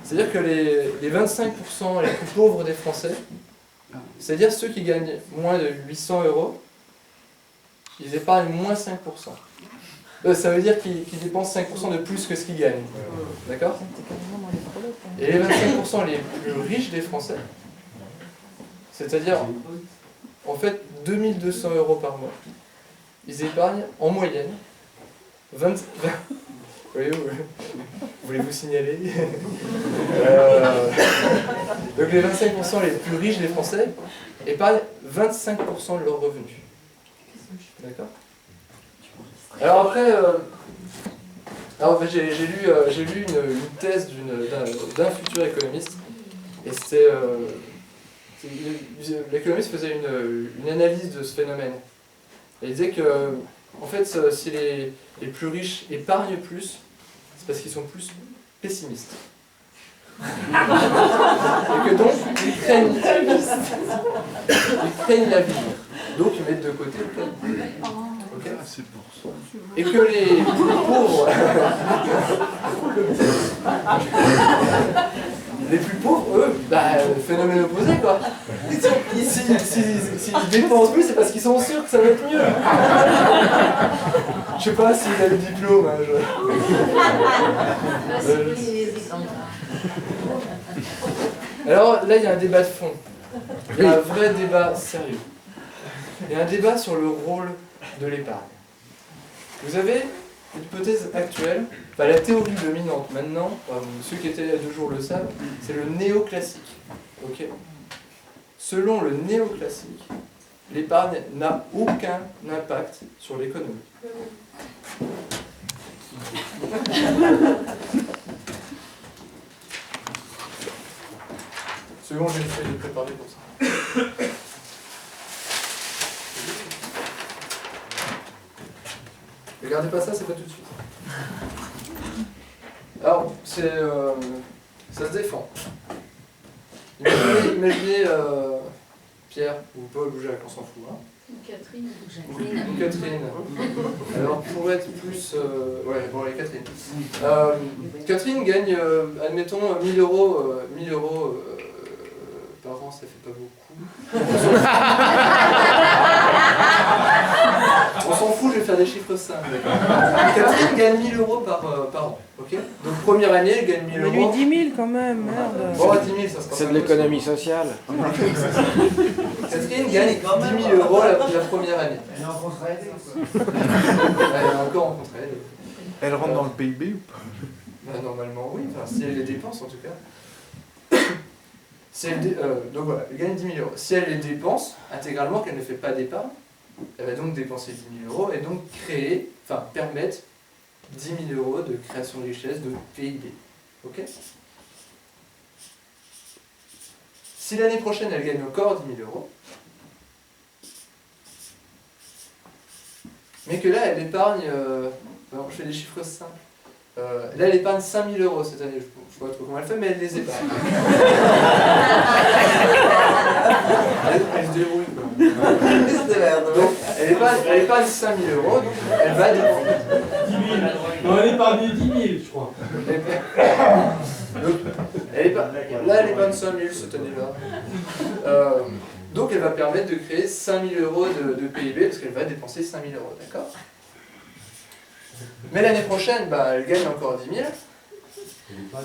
C'est-à-dire que les 25% les plus pauvres des Français, c'est-à-dire ceux qui gagnent moins de 800 €, ils épargnent moins 5%. Ça veut dire qu'ils dépensent 5% de plus que ce qu'ils gagnent. D'accord? Et les 25% les plus riches des Français, c'est-à-dire en fait 2200 € par mois, ils épargnent en moyenne 20... Voulez-vous signaler? Donc les 25% les plus riches des Français épargnent 25% de leurs revenus. D'accord? Alors après, j'ai lu une thèse d'un futur économiste, et l'économiste faisait une analyse de ce phénomène. Et il disait que, en fait, si les plus riches épargnent plus, c'est parce qu'ils sont plus pessimistes. Et que donc, ils craignent l'avenir. Donc, ils mettent de côté le plan. Ok ?
C'est pour ça.
Et que les plus pauvres... les plus pauvres, eux, phénomène opposé, quoi. S'ils dépensent plus, c'est parce qu'ils sont sûrs que ça va être mieux. Je sais pas s'il a le diplôme. Alors là, il y a un débat de fond. Il y a un vrai débat sérieux. Il y a un débat sur le rôle de l'épargne. Vous avez l'hypothèse actuelle, la théorie dominante maintenant, ceux qui étaient là il y a 2 jours le savent, c'est le néoclassique. Okay. Selon le néoclassique, l'épargne n'a aucun impact sur l'économie. Second, j'ai une feuille de préparer pour ça. Regardez pas ça, c'est pas tout de suite. Alors, ça se défend. Imaginez Pierre ou Paul ou Jacques, on s'en fout. Hein.
Catherine.
Ou Catherine. Alors, pour être plus... ouais, bon, allez, Catherine. Catherine gagne, admettons, 1000 € par an, ça fait pas beaucoup. On s'en fout, je vais faire des chiffres simples. Catherine gagne 1000 € par an. Okay, donc première année, elle gagne 1000 €.
Mais lui 10 000 quand même, merde.
Bon, 10 000, ça sera
C'est
pas
de l'économie sociale.
Catherine gagne 10 000 € la première année.
Elle est en contre-aide.
Elle est encore en contre-aide.
Elle rentre dans le PIB ou pas?
Bah, normalement, oui, enfin, si elle les dépense en tout cas. Donc voilà, elle gagne 10 000 €. Si elle les dépense intégralement, qu'elle ne fait pas d'épargne, elle va donc dépenser 10 000 € et donc permettre 10 000 € de création de richesse, de PIB. Ok ? Si l'année prochaine elle gagne encore 10 000 €, mais que là elle épargne, alors je fais des chiffres simples, Là, elle épargne 5 000 euros cette année. Je ne sais pas trop comment elle fait, mais elle les épargne. Elle se débrouille, quoi. Donc, elle épargne 5 000 euros, donc elle va dépenser.
10 000. Non, elle épargne 10 000, je crois.
Donc, là, elle épargne 5 000 cette année-là. Donc, elle va permettre de créer 5 000 euros de PIB parce qu'elle va dépenser 5 000 euros, d'accord? Mais l'année prochaine, bah, elle gagne encore 10 000.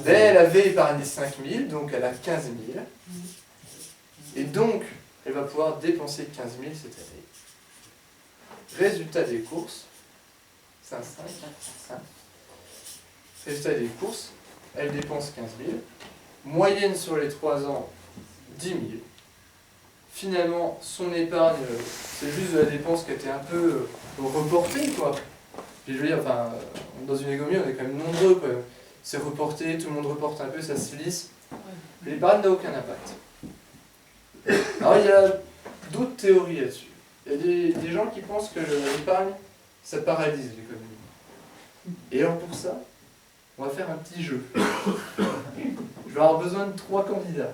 Mais elle avait épargné 5 000, donc elle a 15 000. Et donc, elle va pouvoir dépenser 15 000 cette année. Résultat des courses, c'est un 5. Résultat des courses, elle dépense 15 000. Moyenne sur les 3 ans, 10 000. Finalement, son épargne, c'est juste de la dépense qui a été un peu reportée, quoi. Puis je veux dire, enfin, dans une économie, on est quand même nombreux, quoi. C'est reporté, tout le monde reporte un peu, ça se lisse. L'épargne n'a aucun impact. Alors il y a d'autres théories là-dessus. Il y a des gens qui pensent que l'épargne, ça paralyse l'économie. Et alors pour ça, on va faire un petit jeu. Je vais avoir besoin de 3 candidats.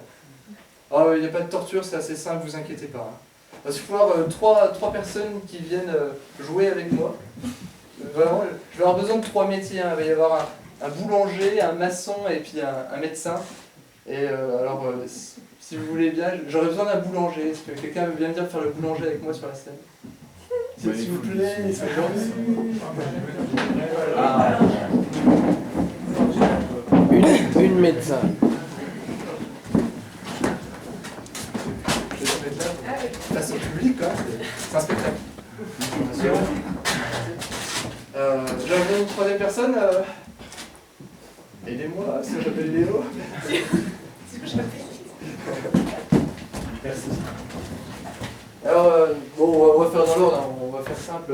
Alors il n'y a pas de torture, c'est assez simple, vous inquiétez pas. Il va se falloir 3 personnes qui viennent jouer avec moi. Vraiment, je vais avoir besoin de 3 métiers. Il va y avoir un boulanger, un maçon et puis un médecin. Et alors, si vous voulez bien, j'aurais besoin d'un boulanger. Est-ce que quelqu'un veut bien venir faire le boulanger avec moi sur la scène? S'il vous plaît, c'est gentil.
Une médecin.
Je vais se mettre là. Face au public, quoi. C'est un spectacle. J'aurais besoin d'une 3e personne. Aidez-moi, ça s'appelle Léo. Merci. Alors, bon, on va faire dans l'ordre, hein. On va faire simple.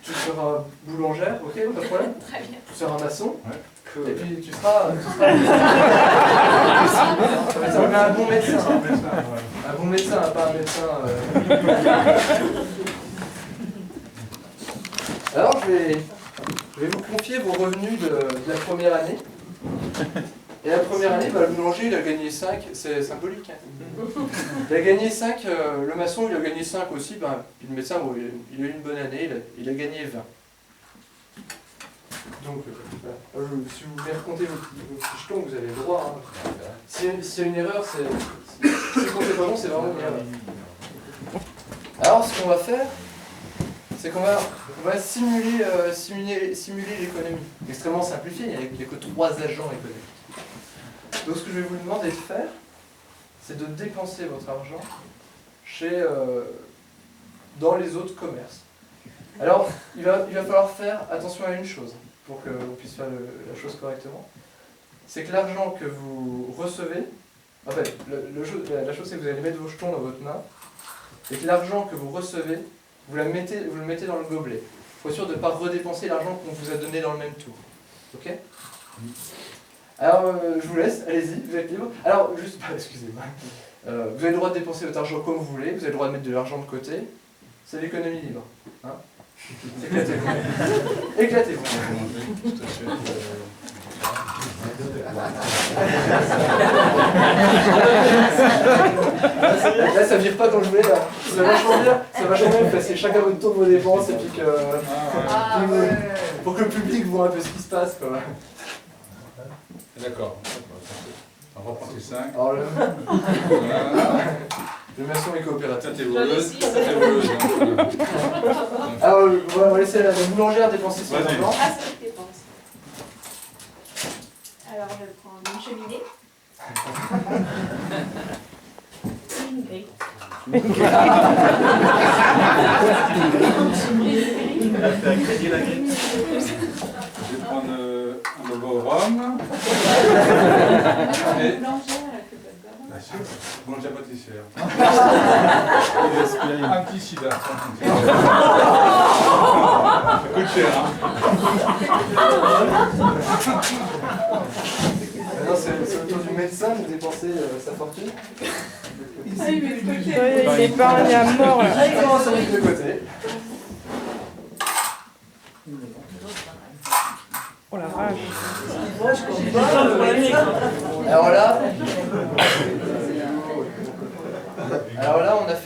Tu seras boulangère, ok, pas de problème.
Très bien.
Tu seras maçon.
Ouais.
Et puis tu seras ça va un bon médecin. Un bon médecin, pas un médecin. Alors, je vais vous confier vos revenus de la première année. Et la première année, bah, le boulanger, il a gagné 5, c'est symbolique. Hein. Il a gagné 5, le maçon, il a gagné 5 aussi, bah, puis le médecin, bon, il a eu une bonne année, il a gagné 20. Donc, voilà. Si vous voulez raconter vos petits jetons, vous avez le droit. Hein. S'il y a une erreur, c'est quand c'est pas bon, c'est vraiment une erreur. Alors, ce qu'on va faire, c'est qu'on va simuler l'économie. Extrêmement simplifié, il n'y a que 3 agents économiques. Donc ce que je vais vous demander de faire, c'est de dépenser votre argent dans les autres commerces. Alors, il va falloir faire attention à une chose, pour qu'on puisse faire la chose correctement. C'est que l'argent que vous recevez, en fait, la chose c'est que vous allez mettre vos jetons dans votre main, et que l'argent que vous recevez, vous le mettez dans le gobelet. Il faut être sûr de ne pas redépenser l'argent qu'on vous a donné dans le même tour. Ok? Alors, je vous laisse, allez-y, vous êtes libre. Alors, juste, excusez-moi. Vous avez le droit de dépenser votre argent comme vous voulez, vous avez le droit de mettre de l'argent de côté. C'est l'économie libre. Hein? Éclatez-vous. Éclatez-vous. Là, ça vire pas quand je voulais, là. Ça va vachement bien, parce que chacun votre tour de vos dépenses et puis que. Pour que le public voit un peu ce qui se passe, quoi.
D'accord. On reprend tes 5.
Alors, le maçon est coopératif.
Ça t'es voleuse. Ça t'es voleuse.
Alors, on va laisser la boulangère dépenser son
Vas-y.
argent.
Ah, ça je dépense. Alors, je prends une cheminée. Une grille.
Je vais prendre un logo au rhum.
La boulangère, elle fait pas de gomme.
Bien sûr. Boulanger pâtissière. Un petit sida. Ça coûte cher, hein.
Maintenant, c'est au tour du médecin de dépenser sa fortune.
Ah, il met de côté.
Il épargne à mort là.
Il commence à mettre de côté.
Oh la vache.
Alors là, on vient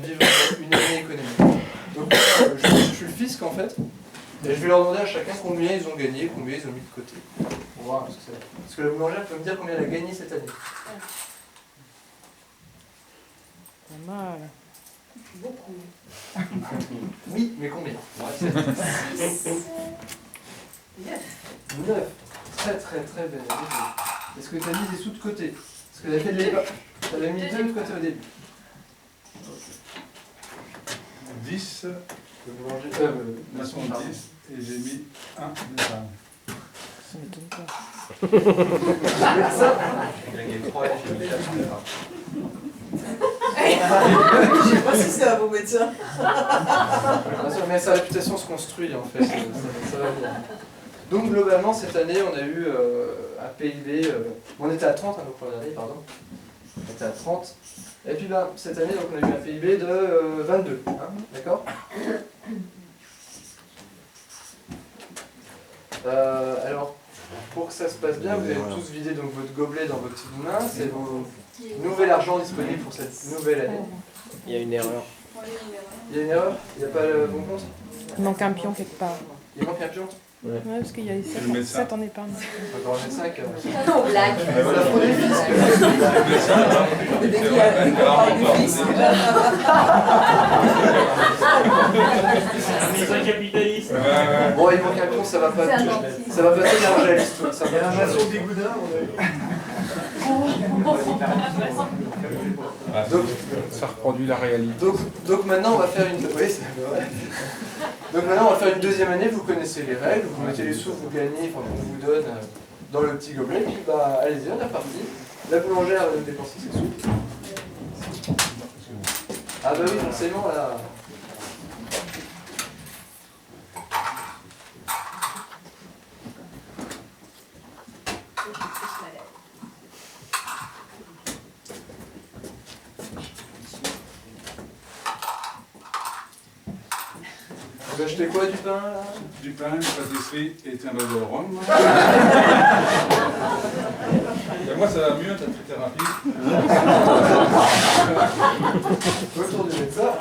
de vivre une année économique. Donc, je suis le fisc en fait, et je vais leur demander à chacun combien ils ont gagné, combien ils ont mis de côté. On va voir ce que c'est. Parce que la boulangère peut me dire combien elle a gagné cette année.
Pas mal.
Beaucoup.
Oui, mais combien?
6, 9.
9. Très très très bien. Est-ce que tu as mis des sous de côté? Est-ce que tu as fait de l'épargne? Tu avais mis 2 de côté au début.
10,
Le boulanger,
maçon 10, et j'ai mis 1 d'épargne.
Ça m'étonne pas.
J'ai gagné 3 et j'ai mis 4 d'épargne.
Je sais pas si c'est un bon médecin.
Mais sa réputation se construit en fait, ça va bien. Donc globalement cette année on a eu un PIB, on était à 30 donc première année, pardon. On était à 30. Et puis là, cette année donc, on a eu un PIB de 22, hein, d'accord. Alors, pour que ça se passe bien, vous avez tous vidé donc, votre gobelet dans votre petite main, c'est vos nouvel argent disponible pour cette nouvelle année.
Il y a une erreur.
Il y a une erreur? Il n'y a pas le bon compte?
Il manque un pion quelque part.
Il manque un pion?
Ouais, parce qu'il y a
le médecin.
7 en épargne.
Encore un médecin qui
Non, blague.
la fraude des fiscs.
Dès qu'il y a des copains du fils.
capitaliste.
Bon, il manque un pion, ça va pas
C'est un
tout.
gentil.
Ça va pas tout déranger la liste. Ça va
Un maçon dégoudin, on a eu.
Ça reproduit la réalité.
donc maintenant, on va faire une... Oui, c'est vrai. Donc maintenant, on va faire une deuxième année. Vous connaissez les règles. Vous mettez les sous, vous gagnez, enfin, qu'on vous donne dans le petit gobelet. Puis, bah, allez-y, on est reparti. La boulangère va nous dépenser ses sous. Ah bah oui, forcément, là... Vous achetez quoi, du pain, là?
Du pain, une pâtisserie et un verre de rhum. Et moi, ça va mieux, t'as très rapide.
Autour du médecin.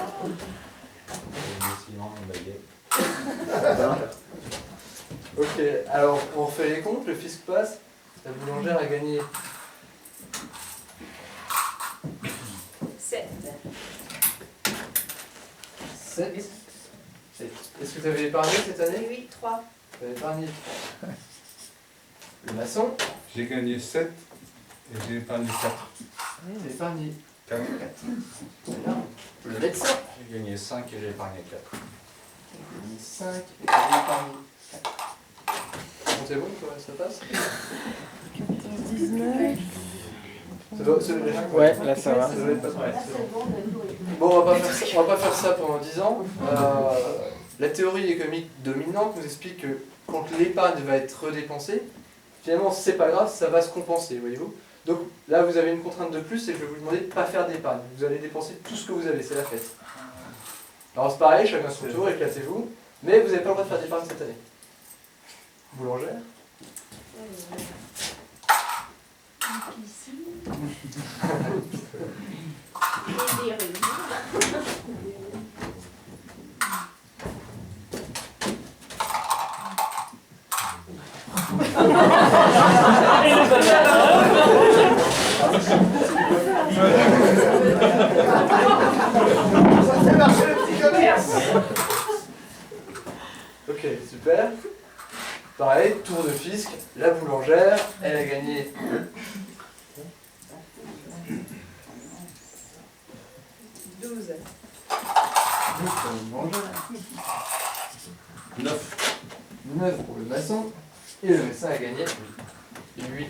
Ok, alors on refait les comptes, le fisc passe. La boulangère a gagné
7.
7. Est-ce que tu avais épargné cette année?
Oui, 3.
Tu avais épargné. Le maçon,
J'ai gagné 7 et j'ai épargné 4.
tu as épargné
4.
4. Très bien. Le médecin,
J'ai gagné 5 et j'ai épargné 4.
tu as gagné 5 et tu as épargné 4. Bon, c'est bon, quoi, ça passe?
19.
Ça doit,
Ouais, là ça va.
ça doit être pas mal. Bon, on va pas faire ça pendant 10 ans. La théorie économique dominante nous explique que quand l'épargne va être redépensée, finalement c'est pas grave, ça va se compenser, voyez-vous. Donc là vous avez une contrainte de plus, c'est que je vais vous demander de ne pas faire d'épargne. Vous allez dépenser tout ce que vous avez, c'est la fête. Alors c'est pareil, chacun son tour, éclatez-vous, mais vous n'avez pas le droit de faire d'épargne cette année. Boulangère.
Ici. Et des rues.
Ça fait marcher le petit commerce.
Ok, super. Pareil, tour de fisc, la boulangère, elle a gagné
12.
12 pour le boulangère,
9.
9 pour le maçon, et le médecin a gagné 8.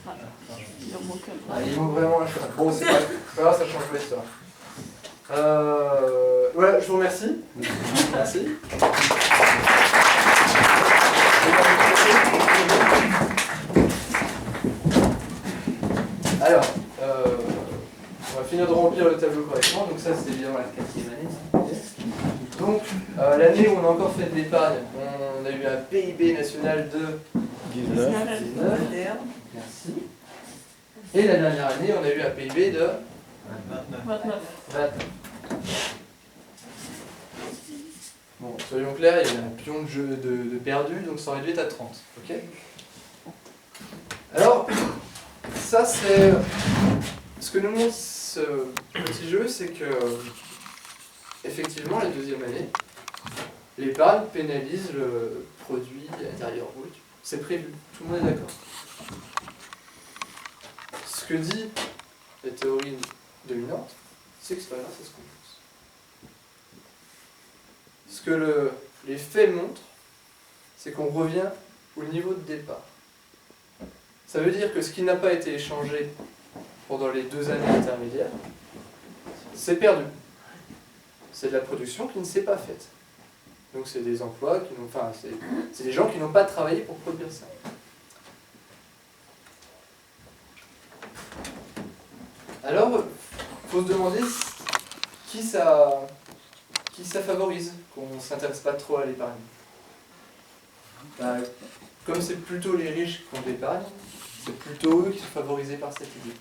Ah, il manque vraiment un choix. Bon, c'est pas grave, ça change pas l'histoire. Voilà, je vous remercie. Merci. Alors, on va finir de remplir le tableau correctement. Donc ça, c'était évidemment la 4e année. Donc, l'année où on a encore fait de l'épargne, on on a eu un PIB national de
19.
19. Merci. Et la dernière année, on a eu un PIB de
29.
29. Bon, soyons clairs, il y a un pion de perdu, donc ça réduit à 30. Ok. Alors, ça c'est... Ce que nous montre ce petit jeu, c'est que, effectivement, la deuxième année, l'épargne pénalise le produit intérieur brut. C'est prévu, tout le monde est d'accord. Ce que dit la théorie dominante, c'est que c'est pas grave, c'est ce qu'on pense. Ce que les faits montrent, c'est qu'on revient au niveau de départ. Ça veut dire que ce qui n'a pas été échangé pendant les 2 années intermédiaires, c'est perdu. C'est de la production qui ne s'est pas faite. Donc c'est des emplois qui n'ont, enfin, c'est des gens qui n'ont pas travaillé pour produire ça. Alors, il faut se demander qui ça favorise, qu'on ne s'intéresse pas trop à l'épargne. Comme c'est plutôt les riches qui font de l'épargne, c'est plutôt eux qui sont favorisés par cette idée.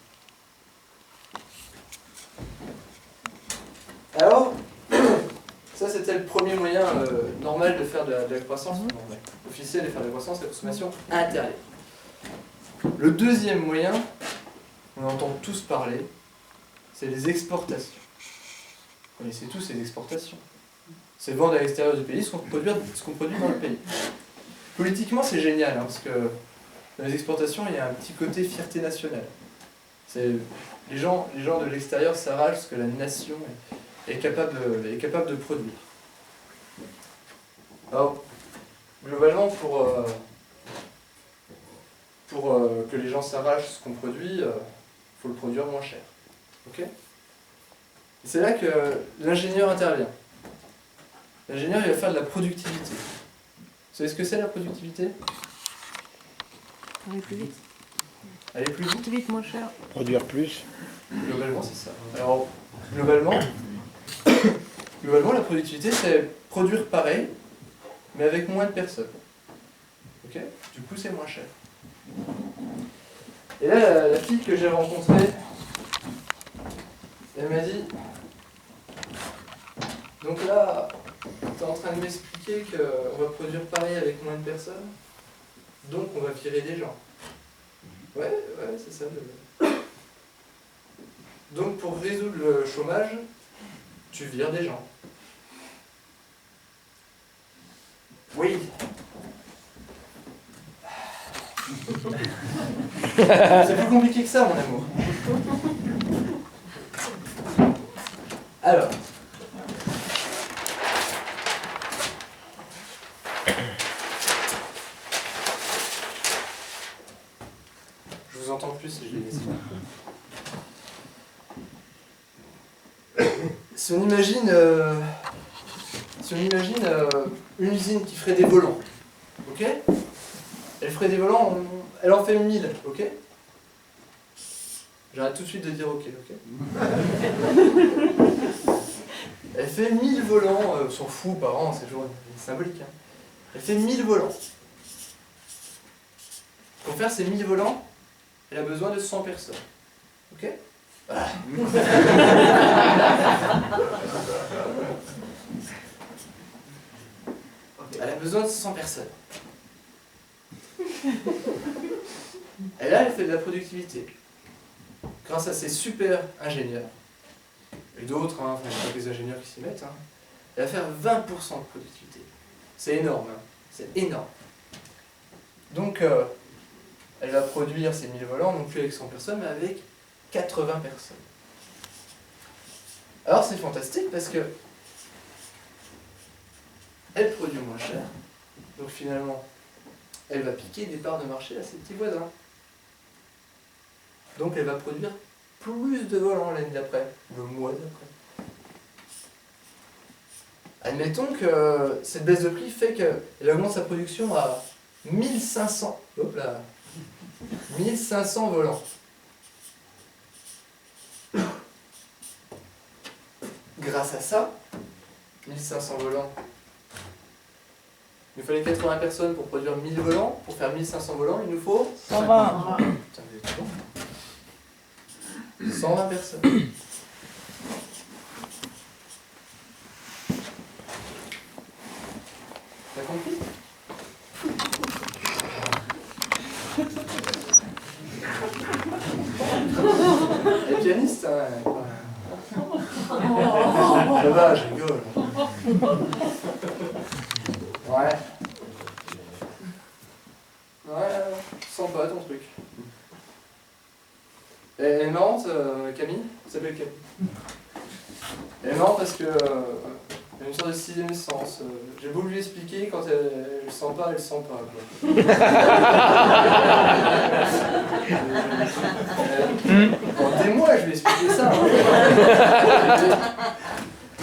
Alors, ça c'était le premier moyen normal de faire de la croissance, officiel de faire de la croissance, la consommation intérieure. Le deuxième moyen, on entend tous parler, c'est les exportations. Vous connaissez tous les exportations. C'est vendre à l'extérieur du pays ce qu'on produit dans le pays. Politiquement, c'est génial, hein, parce que dans les exportations, il y a un petit côté fierté nationale. Les gens de l'extérieur s'arrachent parce que la nation est capable de produire. Alors, globalement, pour que les gens s'arrachent ce qu'on produit, il faut le produire moins cher. Ok ? Et c'est là que l'ingénieur intervient. L'ingénieur, il va faire de la productivité. Vous savez ce que c'est la productivité ?
Aller plus vite.
Aller plus vite ?
Plus vite, moins cher.
Produire plus.
Globalement, c'est ça. Alors, globalement, la productivité, c'est produire pareil, mais avec moins de personnes. Ok ? Du coup, c'est moins cher. Et là, la fille que j'ai rencontrée, elle m'a dit, donc là, tu es en train de m'expliquer qu'on va produire pareil avec moins de personnes, donc on va virer des gens. Ouais, c'est ça. Donc pour résoudre le chômage, tu vires des gens. Oui. C'est plus compliqué que ça, mon amour. Alors. Je vous entends plus si je les laisse. Si on imagine, une usine qui ferait des volants, ok ? Elle ferait des volants, elle en fait 1000, ok ? J'arrête tout de suite de dire ok, ok ? Elle fait 1000 volants, on s'en fout par an, c'est toujours symbolique. Hein. Elle fait 1000 volants. Pour faire ces 1000 volants, elle a besoin de 100 personnes. Ok ? Voilà. Elle a besoin de 100 personnes. Et là, elle fait de la productivité. Grâce à ces super ingénieurs, et d'autres, hein, enfin, il y a des ingénieurs qui s'y mettent, hein, elle va faire 20% de productivité. C'est énorme, hein, c'est énorme. Donc, elle va produire ces 1000 volants, non plus avec 100 personnes, mais avec 80 personnes. Alors c'est fantastique parce que elle produit moins cher, donc finalement elle va piquer des parts de marché à ses petits voisins. Donc elle va produire plus de volants l'année d'après, le mois d'après. Admettons que cette baisse de prix fait qu'elle augmente sa production à 1500. Hop là, 1500 volants. Grâce à ça, 1500 volants, nous fallait 80 personnes pour produire 1000 volants. Pour faire 1500 volants, il nous faut
120.
Putain, vous êtes cons. 120 personnes. T'as compris? Les pianistes, hein, ça va, je rigole. Ouais. Ouais, sympa ton truc. Elle est marrante, Camille. Elle s'appelle Camille. Elle est marrante parce que elle a une sorte de sixième sens. J'ai beau lui expliquer, quand elle sent pas, elle sent pas. Quoi. Pendant des mois, je lui ai expliqué ça. Hein.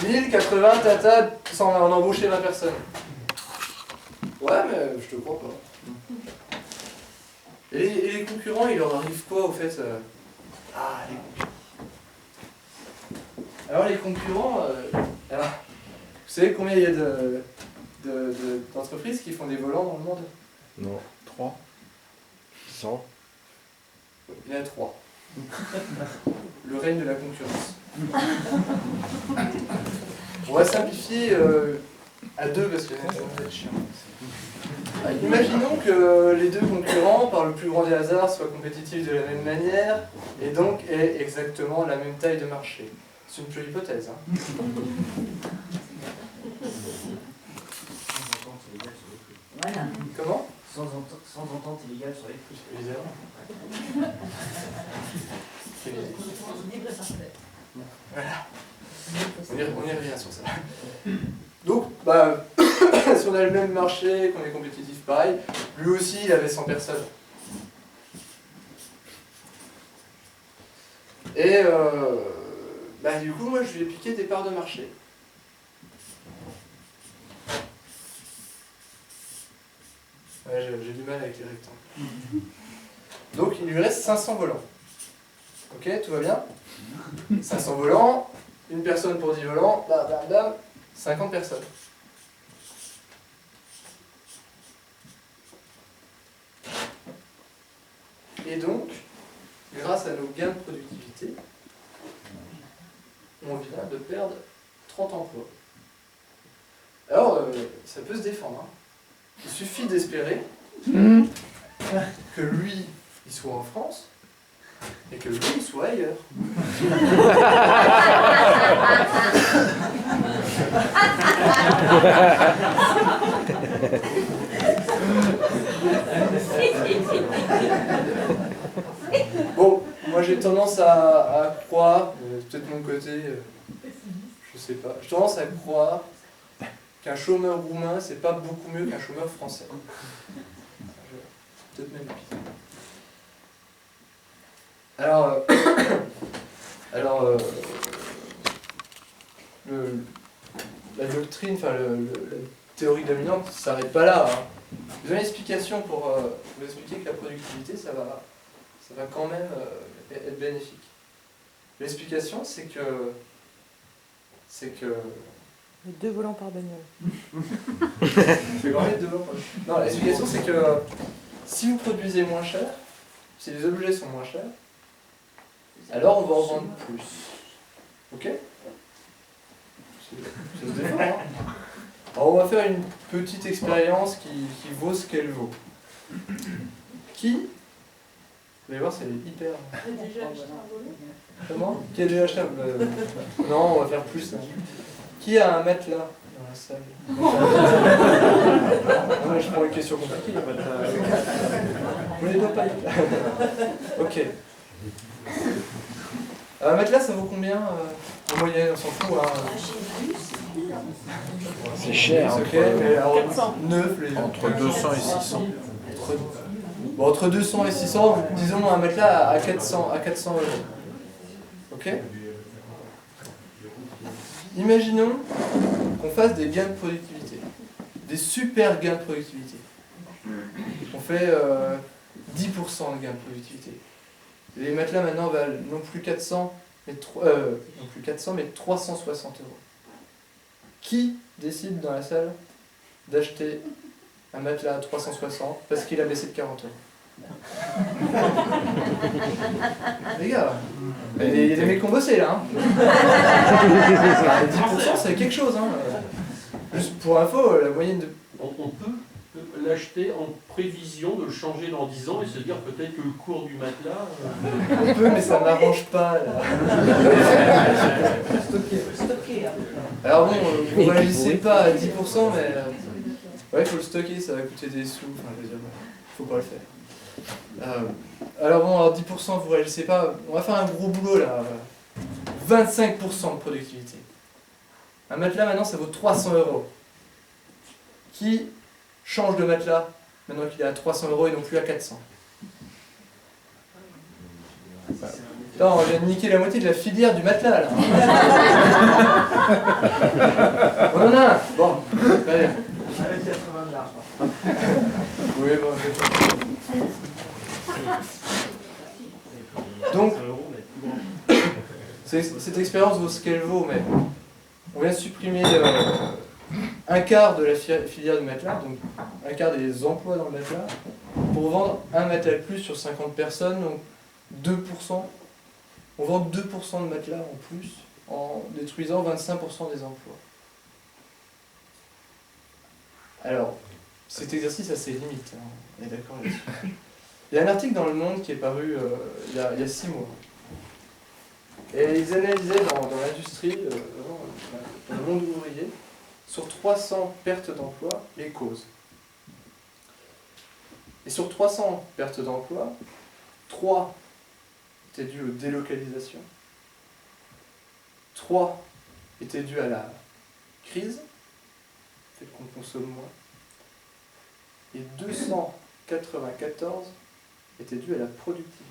1080, tata, sans en embaucher 20 personnes. Ouais, mais je te crois pas. Et les concurrents, il leur arrive quoi au fait Ah, les concurrents. Alors les concurrents, alors, vous savez combien il y a d'entreprises qui font des volants dans le monde?
Non. 3. 100.
Il y en a 3. Le règne de la concurrence. On va simplifier à 2 parce que ça va être chiant. Imaginons que les deux concurrents, par le plus grand des hasards, soient compétitifs de la même manière et donc aient exactement la même taille de marché. C'est une pure hypothèse. Hein.
Voilà.
Comment?
Sans entente illégale sur les prix.
Évidemment. Voilà. On y revient sur ça. Donc, bah, si on a le même marché, qu'on est compétitif pareil, lui aussi il avait 100 personnes. Et bah, du coup, moi je lui ai piqué des parts de marché. Ouais, j'ai du mal avec les rectangles. Donc il lui reste 500 volants. Ok, tout va bien? 500 volants, une personne pour 10 volants, bam bam bam, 50 personnes. Et donc, grâce à nos gains de productivité, on vient de perdre 30 emplois. Alors, ça peut se défendre. Hein. Il suffit d'espérer que lui, il soit en France et que lui, il soit ailleurs. Bon, moi j'ai tendance à croire, peut-être mon côté, je sais pas, j'ai tendance à croire qu'un chômeur roumain, c'est pas beaucoup mieux qu'un chômeur français. Peut-être même pire. Alors, la doctrine, enfin la théorie dominante, ça s'arrête pas là. Hein. Vous avez une explication pour vous expliquer que la productivité, ça va quand même être bénéfique. L'explication, c'est que
Les 2 volants par bagnole.
c'est quand même 2 volants. Non, l'explication, c'est que si vous produisez moins cher, si les objets sont moins chers, alors on va en vendre plus. Ok? Ça se défend, hein. Alors on va faire une petite expérience qui vaut ce qu'elle vaut. Qui? Vous allez voir, c'est hyper... Comment? Qui a déjà acheté un... Non, on va faire plus. Hein. Qui a un matelas dans la salle? Non, mais je prends une question compliquée. Vous les dois pas. Ok. Un matelas, ça vaut combien en moyenne? On s'en fout. Hein.
C'est cher.
Ok, mais alors,
400.
9, les...
Entre 200 et 600.
Bon, entre 200 et 600, disons un matelas à 400 euros. Ok? Imaginons qu'on fasse des gains de productivité. Des super gains de productivité. On fait 10% de gains de productivité. Les matelas maintenant valent non plus 400, mais 360 euros. Qui décide dans la salle d'acheter un matelas à 360 parce qu'il a baissé de 40 euros. Les gars, il y a des mecs qui ont bossé là. Hein. 10% c'est quelque chose. Hein. Juste pour info, la moyenne de...
On peut l'acheter en prévision de le changer dans 10 ans et se dire peut-être que le cours du matelas...
On peut, mais ça m'arrange pas là.
Stocké.
Alors bon, vous réagissez pas à 10%, mais ouais, il faut le stocker, ça va coûter des sous. Enfin, je veux dire, faut pas le faire. Alors bon, alors 10%, vous réagissez pas. On va faire un gros boulot là. 25% de productivité. Un matelas maintenant, ça vaut 300 euros. Qui change de matelas maintenant qu'il est à 300 euros et non plus à 400? Non, on vient de niquer la moitié de la filière du matelas là. On en a un. Bon, très bien.
Avec 80 de l'argent.
Oui, bon, donc, cette expérience vaut ce qu'elle vaut, mais on vient de supprimer un quart de la filière du matelas, donc un quart des emplois dans le matelas, pour vendre un matelas de plus sur 50 personnes, donc 2%. On vend 2% de matelas en plus, en détruisant 25% des emplois. Alors, cet exercice a ses limites, hein, on est d'accord là-dessus. Il y a un article dans Le Monde qui est paru il y a 6 mois. Et ils analysaient dans l'industrie, dans le monde ouvrier, sur 300 pertes d'emploi, les causes. Et sur 300 pertes d'emploi, 3 étaient dues aux délocalisations, 3 étaient dues à la crise, fait qu'on consomme moins, et 294 étaient dues à la productivité.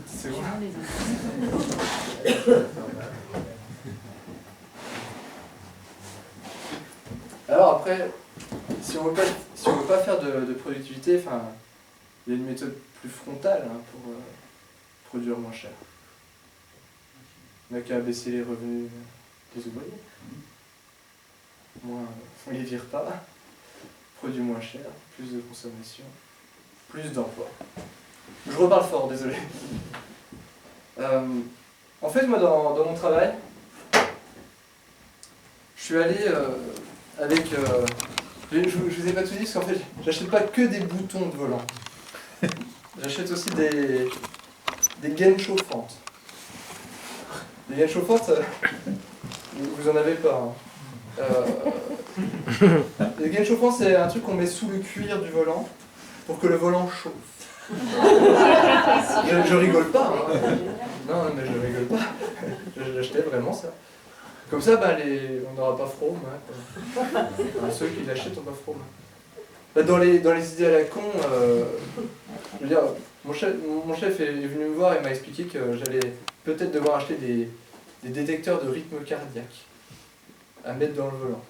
C'est bon. Alors après, si on veut pas faire de productivité, enfin, il y a une méthode plus frontale hein, pour produire moins cher. On n'a qu'à baisser les revenus des ouvriers. Moins, on les vire pas. Produit moins cher, plus de consommation, plus d'emplois. Je reparle fort, désolé. En fait, moi, dans mon travail, je suis allé avec... je vous ai pas tout dit, parce qu'en fait, j'achète pas que des boutons de volant. J'achète aussi des gaines chauffantes. Les gaines chauffantes, vous en avez pas. Hein. Les gaines chauffantes, c'est un truc qu'on met sous le cuir du volant pour que le volant chauffe. Je rigole pas. Hein. Non, mais je rigole pas. J'achetais vraiment ça. Comme ça, bah, on n'aura pas froid. Hein, enfin, ceux qui l'achètent n'ont pas froid. Bah, dans les idées à la con, je veux dire, mon chef est venu me voir et m'a expliqué que j'allais peut-être devoir acheter des détecteurs de rythme cardiaque à mettre dans le volant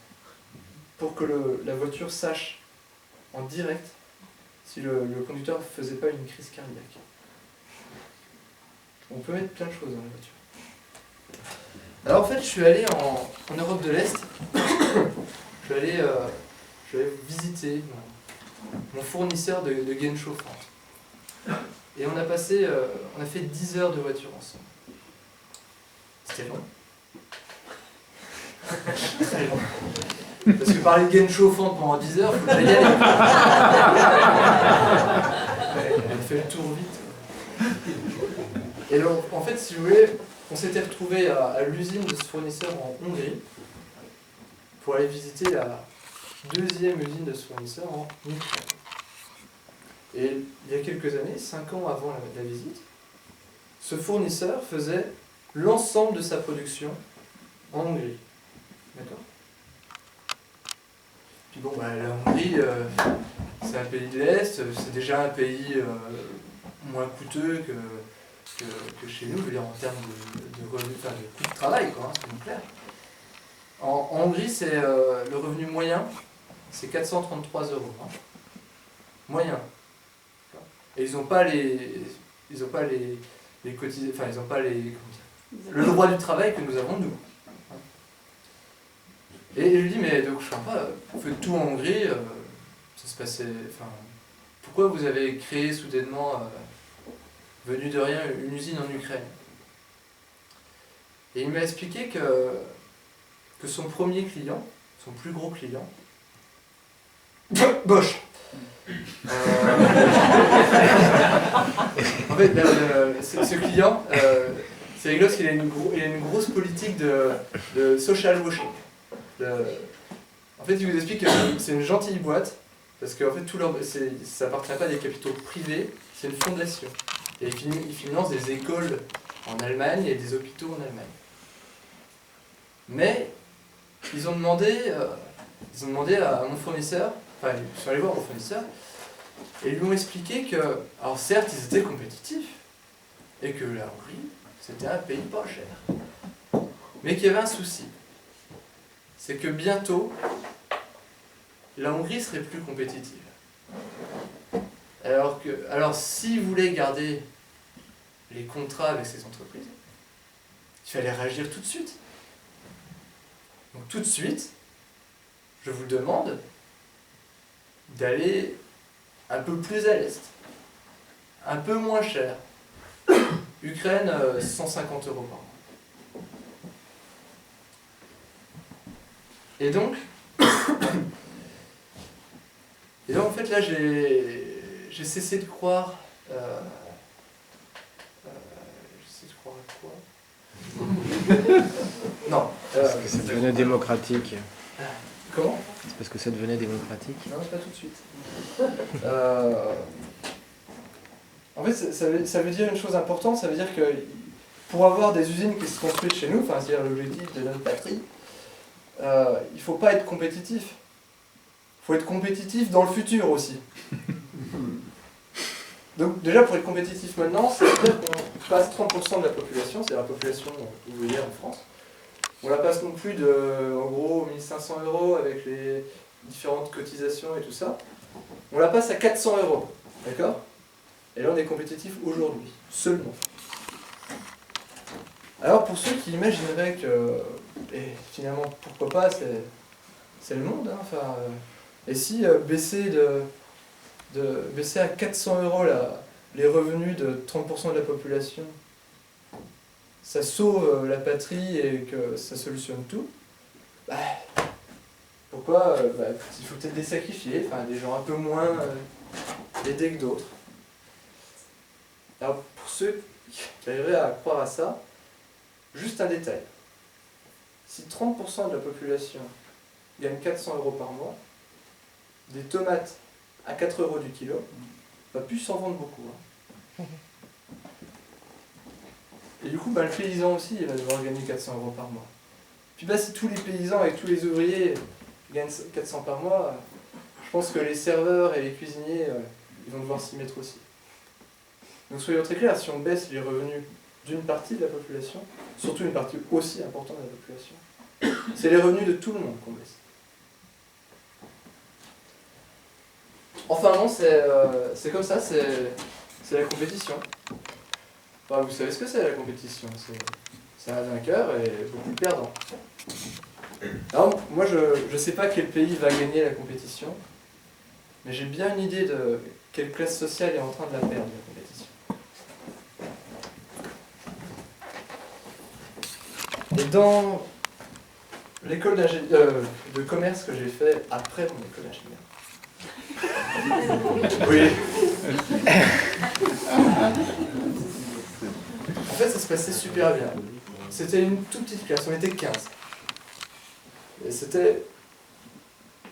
pour que la voiture sache en direct si le conducteur ne faisait pas une crise cardiaque. On peut mettre plein de choses dans la voiture. Alors en fait, je suis allé en Europe de l'Est. Je suis allé visiter mon fournisseur de gaines chauffantes. Et on a fait 10 heures de voiture ensemble. C'était long. Très long. Parce que parler de gaines chauffantes pendant 10 heures, faut que j'aille y aller. On a fait le tour vite. Et donc, en fait, si vous voulez, on s'était retrouvé à l'usine de ce fournisseur en Hongrie pour aller visiter la deuxième usine de ce fournisseur en Ukraine. Et il y a quelques années, 5 ans avant la visite, ce fournisseur faisait l'ensemble de sa production en Hongrie. D'accord ? Puis bon, bah, la Hongrie, c'est un pays de l'Est, c'est déjà un pays moins coûteux que chez nous, je veux dire, en termes de revenus, enfin de coût de travail, quoi, hein, c'est clair. En Hongrie, c'est le revenu moyen, c'est 433 €. Hein. Moyen. Et ils n'ont pas les enfin ils n'ont pas le droit du travail que nous avons nous. Et je lui dis, mais donc je ne comprends pas, vous faites tout en Hongrie, ça se passait. Enfin, pourquoi vous avez créé soudainement, venu de rien, une usine en Ukraine? Et il m'a expliqué que son premier client, son plus gros client, Bosch. En fait, ce client, c'est rigolo parce qu'il a une grosse politique de social washing. En fait, il vous explique que c'est une gentille boîte, parce qu'en fait, ça appartient pas à des capitaux privés, c'est une fondation. Et il finance des écoles en Allemagne et des hôpitaux en Allemagne. Mais ils ont demandé à mon fournisseur, enfin, ils sont allés voir mon fournisseur, et ils lui ont expliqué que, alors certes, ils étaient compétitifs, et que la Hongrie, c'était un pays pas cher. Mais qu'il y avait un souci. C'est que bientôt, la Hongrie serait plus compétitive. Alors s'ils voulaient garder les contrats avec ces entreprises, il fallait réagir tout de suite. Donc tout de suite, je vous demande d'aller un peu plus à l'est, un peu moins cher. Ukraine, 150 € par mois. Et donc en fait là j'ai cessé de croire. J'essaie de croire à quoi? Non.
Parce que ça devenait démocratique.
Comment?
C'est parce que ça devenait démocratique.
Non, pas tout de suite. En fait, ça veut dire une chose importante, ça veut dire que pour avoir des usines qui se construisent chez nous, enfin, c'est-à-dire l'objectif de notre patrie, il ne faut pas être compétitif. Il faut être compétitif dans le futur aussi. Donc déjà, pour être compétitif maintenant, ça veut dire qu'on passe 30% de la population, c'est la population ouvrière en France. On la passe non plus de, en gros, 1500 € avec les différentes cotisations et tout ça. On la passe à 400 €, d'accord? Et là, on est compétitif aujourd'hui, seulement. Alors, pour ceux qui imagineraient que, et finalement, pourquoi pas, c'est le monde, hein, enfin, et si baisser à 400 € les revenus de 30% de la population, ça sauve la patrie et que ça solutionne tout, bah, pourquoi il faut peut-être des sacrifiés, enfin des gens un peu moins aidés que d'autres. Alors pour ceux qui arriveraient à croire à ça, juste un détail. Si 30% de la population gagne 400 € par mois, des tomates à 4 € du kilo, va plus s'en vendre beaucoup. Hein. Et du coup, le paysan aussi, il va devoir gagner 400 € par mois. Puis si tous les paysans et tous les ouvriers gagnent 400 par mois, je pense que les serveurs et les cuisiniers, ils vont devoir s'y mettre aussi. Donc soyons très clairs, si on baisse les revenus d'une partie de la population, surtout une partie aussi importante de la population, c'est les revenus de tout le monde qu'on baisse. Enfin non, c'est comme ça, c'est la compétition. Enfin, vous savez ce que c'est la compétition, c'est un vainqueur et beaucoup de perdants. Alors moi je sais pas quel pays va gagner la compétition, mais j'ai bien une idée de quelle classe sociale est en train de la perdre, la compétition. Et dans l'école de commerce que j'ai fait après mon école d'ingénieur. Oui. En fait, ça se passait super bien. C'était une toute petite classe, on était 15. Et c'était...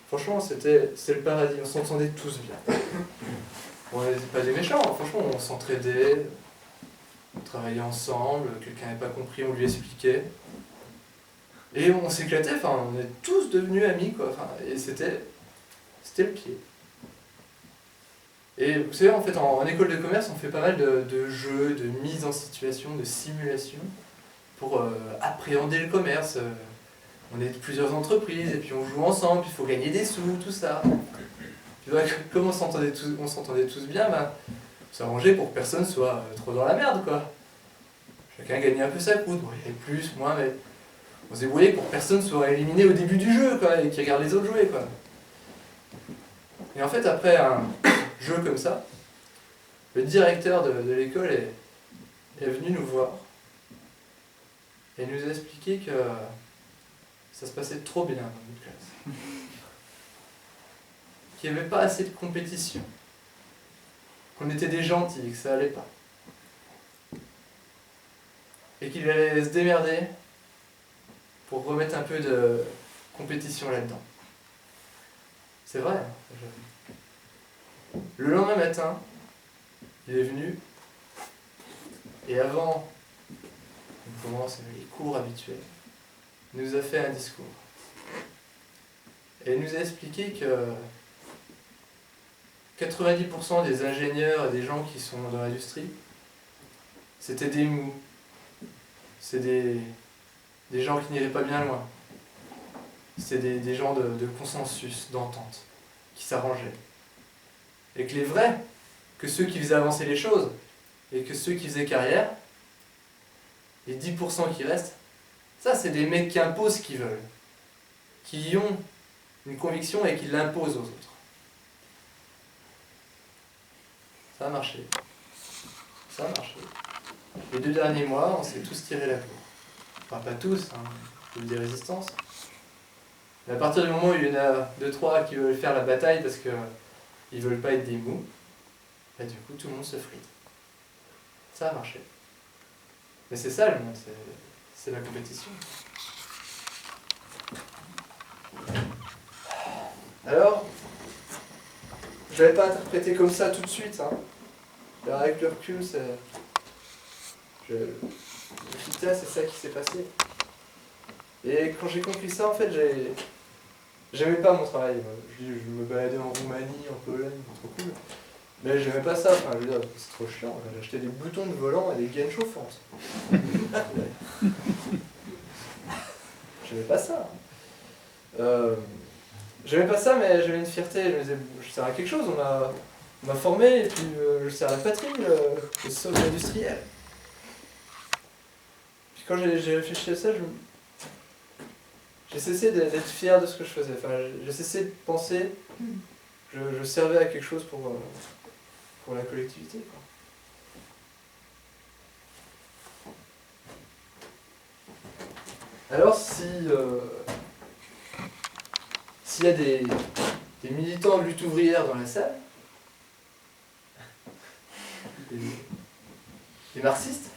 Franchement, c'était le paradis, on s'entendait tous bien. On n'était pas des méchants, franchement, on s'entraidait, on travaillait ensemble, quelqu'un n'avait pas compris, on lui expliquait. Et on s'éclatait, enfin, on est tous devenus amis, quoi. Enfin, et c'était le pied. Et vous savez, en fait, en école de commerce, on fait pas mal de jeux, de mise en situation, de simulation pour appréhender le commerce. On est plusieurs entreprises, et puis on joue ensemble, puis il faut gagner des sous, tout ça. Puis, comme on s'entendait tous bien, on s'arrangeait pour que personne soit trop dans la merde, quoi. chacun gagnait un peu sa croûte. Bon, il y avait plus, moins, mais on se débrouillait pour que personne soit éliminé au début du jeu, quoi, et qui regarde les autres jouer, quoi. Et en fait, après un jeu comme ça, le directeur de l'école est venu nous voir et nous a expliqué que ça se passait trop bien dans notre classe. Qu'il n'y avait pas assez de compétition. Qu'on était des gentils et que ça allait pas. Et qu'il allait se démerder pour remettre un peu de compétition là-dedans. C'est vrai. Le lendemain matin, il est venu et avant on commence les cours habituels, il nous a fait un discours. Et il nous a expliqué que 90% des ingénieurs et des gens qui sont dans l'industrie, c'était des mous. C'est des gens qui n'iraient pas bien loin. C'était des gens de consensus, d'entente, qui s'arrangeaient. Et que les vrais, que ceux qui faisaient avancer les choses, et que ceux qui faisaient carrière, les 10% qui restent, ça c'est des mecs qui imposent ce qu'ils veulent, qui ont une conviction et qui l'imposent aux autres. Ça a marché. Ça a marché. Les 2 derniers mois, on s'est tous tiré la bourre. Enfin, pas tous, hein. Il y a eu des résistances. Mais à partir du moment où il y en a 2-3 qui veulent faire la bataille parce qu'ils veulent pas être des mous, bah, du coup, tout le monde se frite. Ça a marché. Mais c'est ça le monde, c'est la compétition. Alors, je ne l'avais pas interprété comme ça tout de suite. Hein. Alors avec le recul, c'est ça qui s'est passé. Et quand j'ai compris ça, en fait, j'aimais pas mon travail. Je me baladais en Roumanie, en Pologne, trop cool. Mais j'aimais pas ça, enfin, je veux dire, c'est trop chiant. J'ai acheté des boutons de volant et des gaines chauffantes. J'aimais pas ça. J'aimais pas ça, mais j'avais une fierté. Je me disais, je sers à quelque chose, on m'a formé, et puis je sers à la patrie, le sol industriel. Puis quand j'ai réfléchi à ça, j'ai cessé d'être fier de ce que je faisais. Enfin, j'ai cessé de penser que je servais à quelque chose pour la collectivité, quoi. Alors s'il y a des militants de lutte ouvrière dans la salle, des marxistes,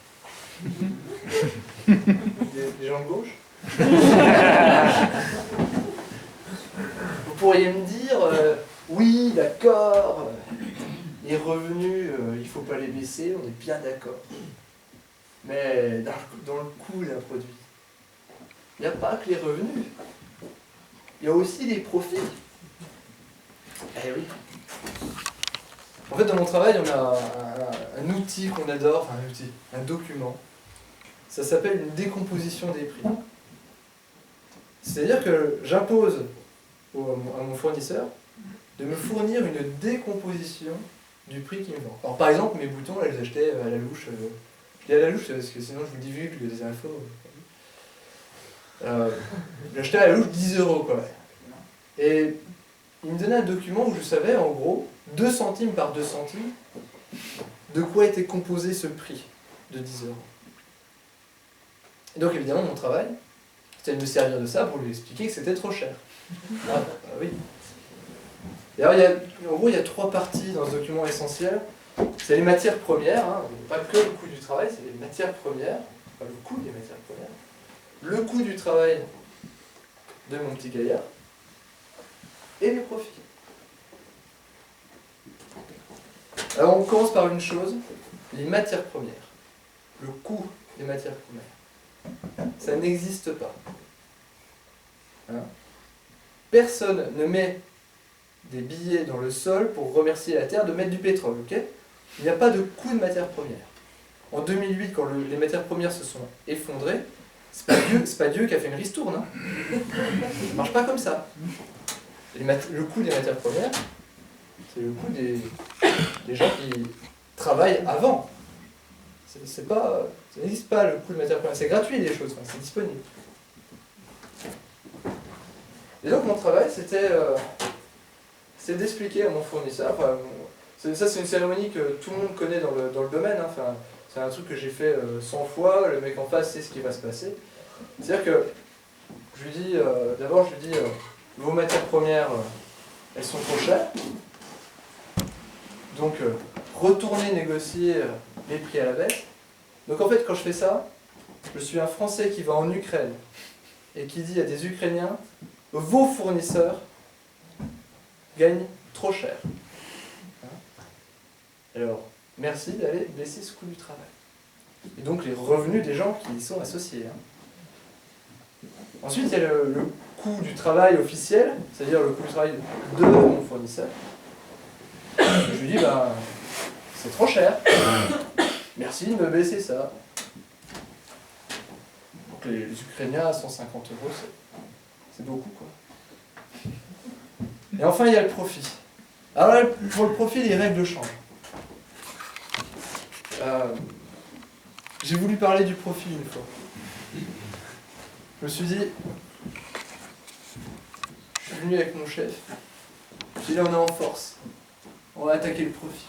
des gens de gauche, vous pourriez me dire, oui, d'accord, les revenus, il ne faut pas les baisser, on est bien d'accord. Mais dans le coût d'un produit, il n'y a pas que les revenus. Il y a aussi les profits. Eh oui. En fait, dans mon travail, on a un outil qu'on adore, enfin un document. Ça s'appelle une décomposition des prix. C'est-à-dire que j'impose à mon fournisseur de me fournir une décomposition du prix qu'il me vend. Alors par exemple, mes boutons, là, je les achetais à la louche. Je dis à la louche parce que sinon je vous divulgue des infos. J'achetais à la louche 10 €, quoi. Et il me donnait un document où je savais, en gros, 2 centimes par 2 centimes, de quoi était composé ce prix de 10 €. Et donc évidemment, mon travail, c'était de me servir de ça pour lui expliquer que c'était trop cher. Ah, bah oui. Et alors, en gros, il y a 3 parties dans ce document essentiel. C'est les matières premières, hein, pas que le coût du travail, c'est les matières premières, enfin le coût des matières premières, le coût du travail de mon petit gaillard, et les profits. Alors on commence par une chose, les matières premières. Le coût des matières premières. Ça n'existe pas. Hein? Personne ne met des billets dans le sol pour remercier la Terre de mettre du pétrole, ok? Il n'y a pas de coût de matières premières. En 2008, quand les matières premières se sont effondrées, c'est pas Dieu qui a fait une ristourne. Hein. Ça ne marche pas comme ça. Le coût des matières premières, c'est le coût des gens qui travaillent avant. Ça n'existe pas le coût de matière première. C'est gratuit les choses, enfin, c'est disponible. Et donc mon travail, c'était d'expliquer à mon fournisseur. Enfin, ça, c'est une cérémonie que tout le monde connaît dans le domaine. Hein, enfin, c'est un truc que j'ai fait 100 fois. Le mec en face sait ce qui va se passer. C'est-à-dire que je lui dis, d'abord, vos matières premières, elles sont trop chères. Donc, retournez négocier les prix à la baisse. Donc, en fait, quand je fais ça, je suis un Français qui va en Ukraine et qui dit à des Ukrainiens, vos fournisseurs gagnent trop cher. Alors, merci d'aller baisser ce coût du travail. Et donc, les revenus des gens qui y sont associés. Ensuite, il y a le coût du travail officiel, c'est-à-dire le coût du travail de mon fournisseur. Je lui dis, c'est trop cher. Merci de me baisser ça. Donc les Ukrainiens à 150 €, c'est beaucoup, quoi. Et enfin, il y a le profit. Alors là, pour le profit, les règles changent. J'ai voulu parler du profit une fois. Je me suis dit, je suis venu avec mon chef, je dis là on est en force, on va attaquer le profit.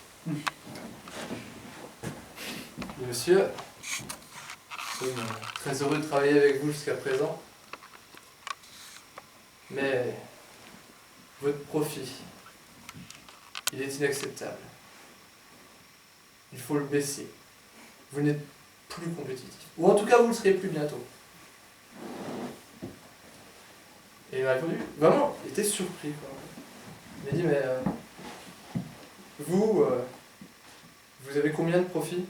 Et monsieur, je suis très heureux de travailler avec vous jusqu'à présent, mais votre profit, il est inacceptable. Il faut le baisser. Vous n'êtes plus compétitif. Ou en tout cas, vous le serez plus bientôt. Et il m'a répondu, vraiment, il était surpris, quoi. Il m'a dit, mais vous avez combien de profit?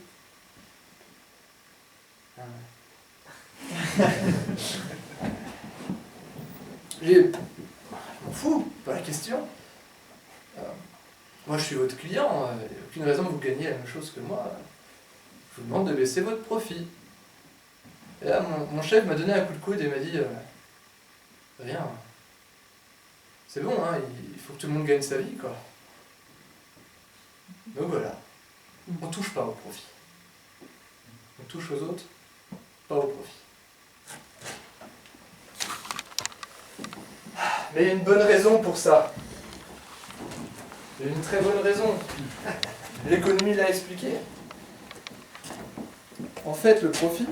J'ai dit, je m'en fous, pas la question. Moi, je suis votre client, il n'y a aucune raison que vous gagniez la même chose que moi. Je vous demande de baisser votre profit. Et là, mon chef m'a donné un coup de coude et m'a dit, rien. C'est bon, hein, il faut que tout le monde gagne sa vie, quoi. Donc voilà, on touche pas au profit. On touche aux autres, pas au profit. Mais il y a une bonne raison pour ça. Il y a une très bonne raison. L'économie l'a expliqué. En fait, le profit...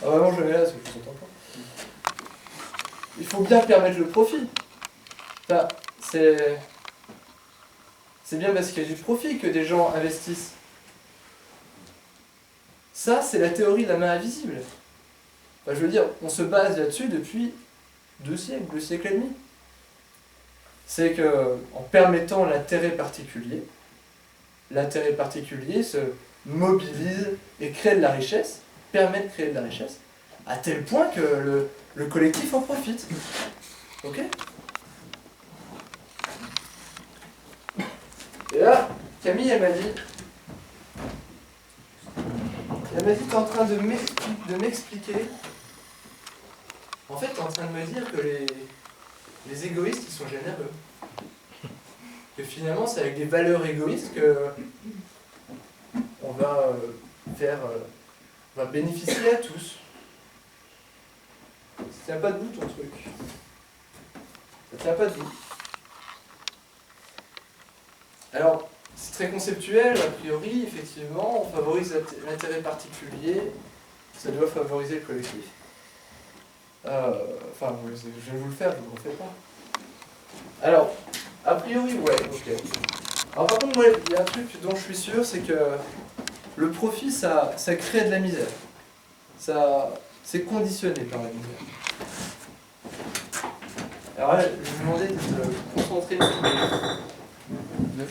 Ah vraiment, je le mets là parce que je ne t'entends pas. Il faut bien permettre le profit. Enfin, c'est bien parce qu'il y a du profit que des gens investissent. Ça, c'est la théorie de la main invisible. Enfin, je veux dire, on se base là-dessus depuis 2 siècles, 2 siècles et demi. C'est qu'en permettant l'intérêt particulier se mobilise et crée de la richesse, permet de créer de la richesse, à tel point que le collectif en profite. Ok ? Et là, Camille, elle m'a dit, t'es en train de m'expliquer, en fait, t'es en train de me dire que les égoïstes, ils sont généreux. Que finalement, c'est avec des valeurs égoïstes que on va on va bénéficier à tous. Ça tient pas debout ton truc. Ça tient pas debout. Alors, c'est très conceptuel, a priori, effectivement, on favorise l'intérêt particulier, ça doit favoriser le collectif. Enfin, je vais vous le faire, je ne vous le refais pas. Alors, a priori, ouais, ok. Alors par contre, moi, il y a un truc dont je suis sûr, c'est que le profit, ça crée de la misère. C'est conditionné par la misère. Alors là, je vais vous demander de vous concentrer un petit peu.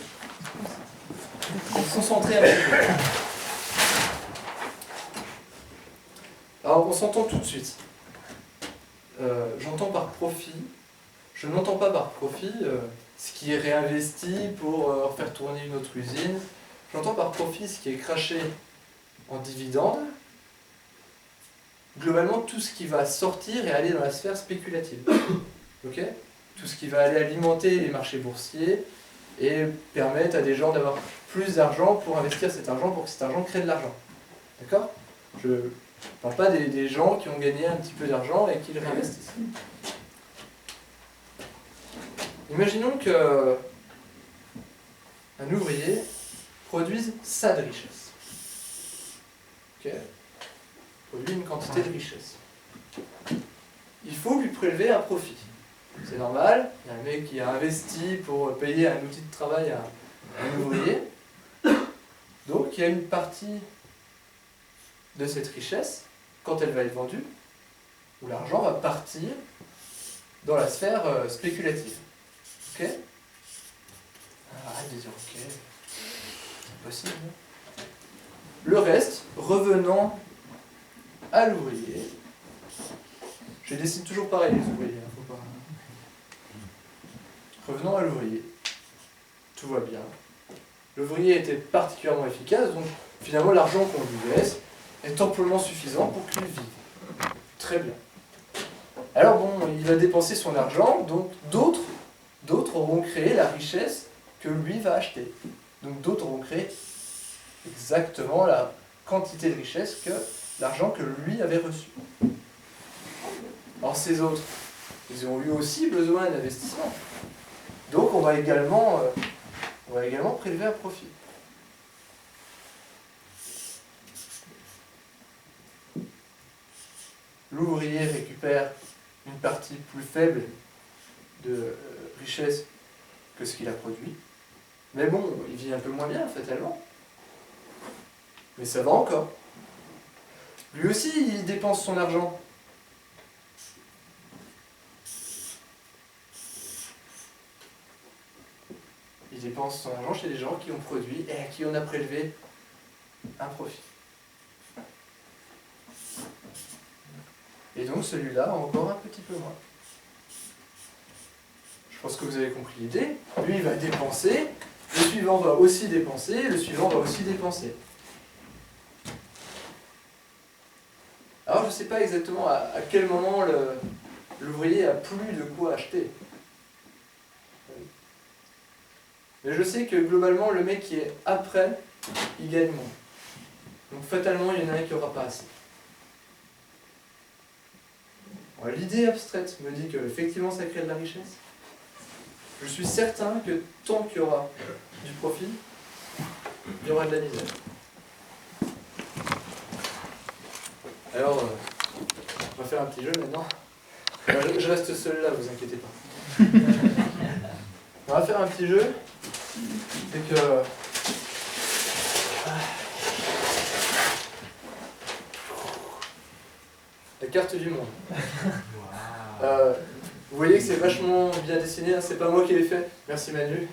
Concentrer un petit peu. Alors, on s'entend tout de suite. J'entends par profit, je n'entends pas par profit ce qui est réinvesti pour faire tourner une autre usine. J'entends par profit ce qui est craché en dividendes. Globalement, tout ce qui va sortir et aller dans la sphère spéculative. Ok ? Tout ce qui va aller alimenter les marchés boursiers et permettre à des gens d'avoir plus d'argent pour investir cet argent, pour que cet argent crée de l'argent. D'accord? Je ne parle pas des gens qui ont gagné un petit peu d'argent et qui le réinvestissent. Imaginons que un ouvrier produise ça de richesse. Ok? Produit une quantité de richesse. Il faut lui prélever un profit. C'est normal, il y a un mec qui a investi pour payer un outil de travail à un ouvrier. Donc il y a une partie de cette richesse, quand elle va être vendue, où l'argent va partir dans la sphère spéculative. Ok? Arrête de dire ok, c'est possible. Le reste, revenant à l'ouvrier, je les dessine toujours pareil les ouvriers, hein, faut pas... Revenant à l'ouvrier, tout va bien. L'ouvrier était particulièrement efficace, donc finalement l'argent qu'on lui laisse est amplement suffisant pour qu'il vive. Très bien. Alors bon, il va dépenser son argent, donc d'autres auront créé la richesse que lui va acheter. Donc d'autres auront créé exactement la quantité de richesse que l'argent que lui avait reçu. Alors ces autres, ils ont eu aussi besoin d'investissement. Donc on va également prélever un profit. L'ouvrier récupère une partie plus faible de richesse que ce qu'il a produit. Mais bon, il vit un peu moins bien, fatalement. Mais ça va encore. Lui aussi, il dépense son argent. Il dépense son argent chez des gens qui ont produit et à qui on a prélevé un profit. Et donc celui-là, encore un petit peu moins. Je pense que vous avez compris l'idée. Lui, il va dépenser, le suivant va aussi dépenser, le suivant va aussi dépenser. Alors je ne sais pas exactement à quel moment l'ouvrier a plus de quoi acheter. Mais je sais que globalement, le mec qui est après, il gagne moins. Donc fatalement, il y en a un qui n'aura pas assez. L'idée abstraite me dit qu'effectivement ça crée de la richesse. Je suis certain que tant qu'il y aura du profit, il y aura de la misère. Alors, on va faire un petit jeu maintenant. Je reste seul là, vous inquiétez pas. On va faire un petit jeu. C'est que... La carte du monde. Vous voyez que c'est vachement bien dessiné, hein. C'est pas moi qui l'ai fait. Merci Manu.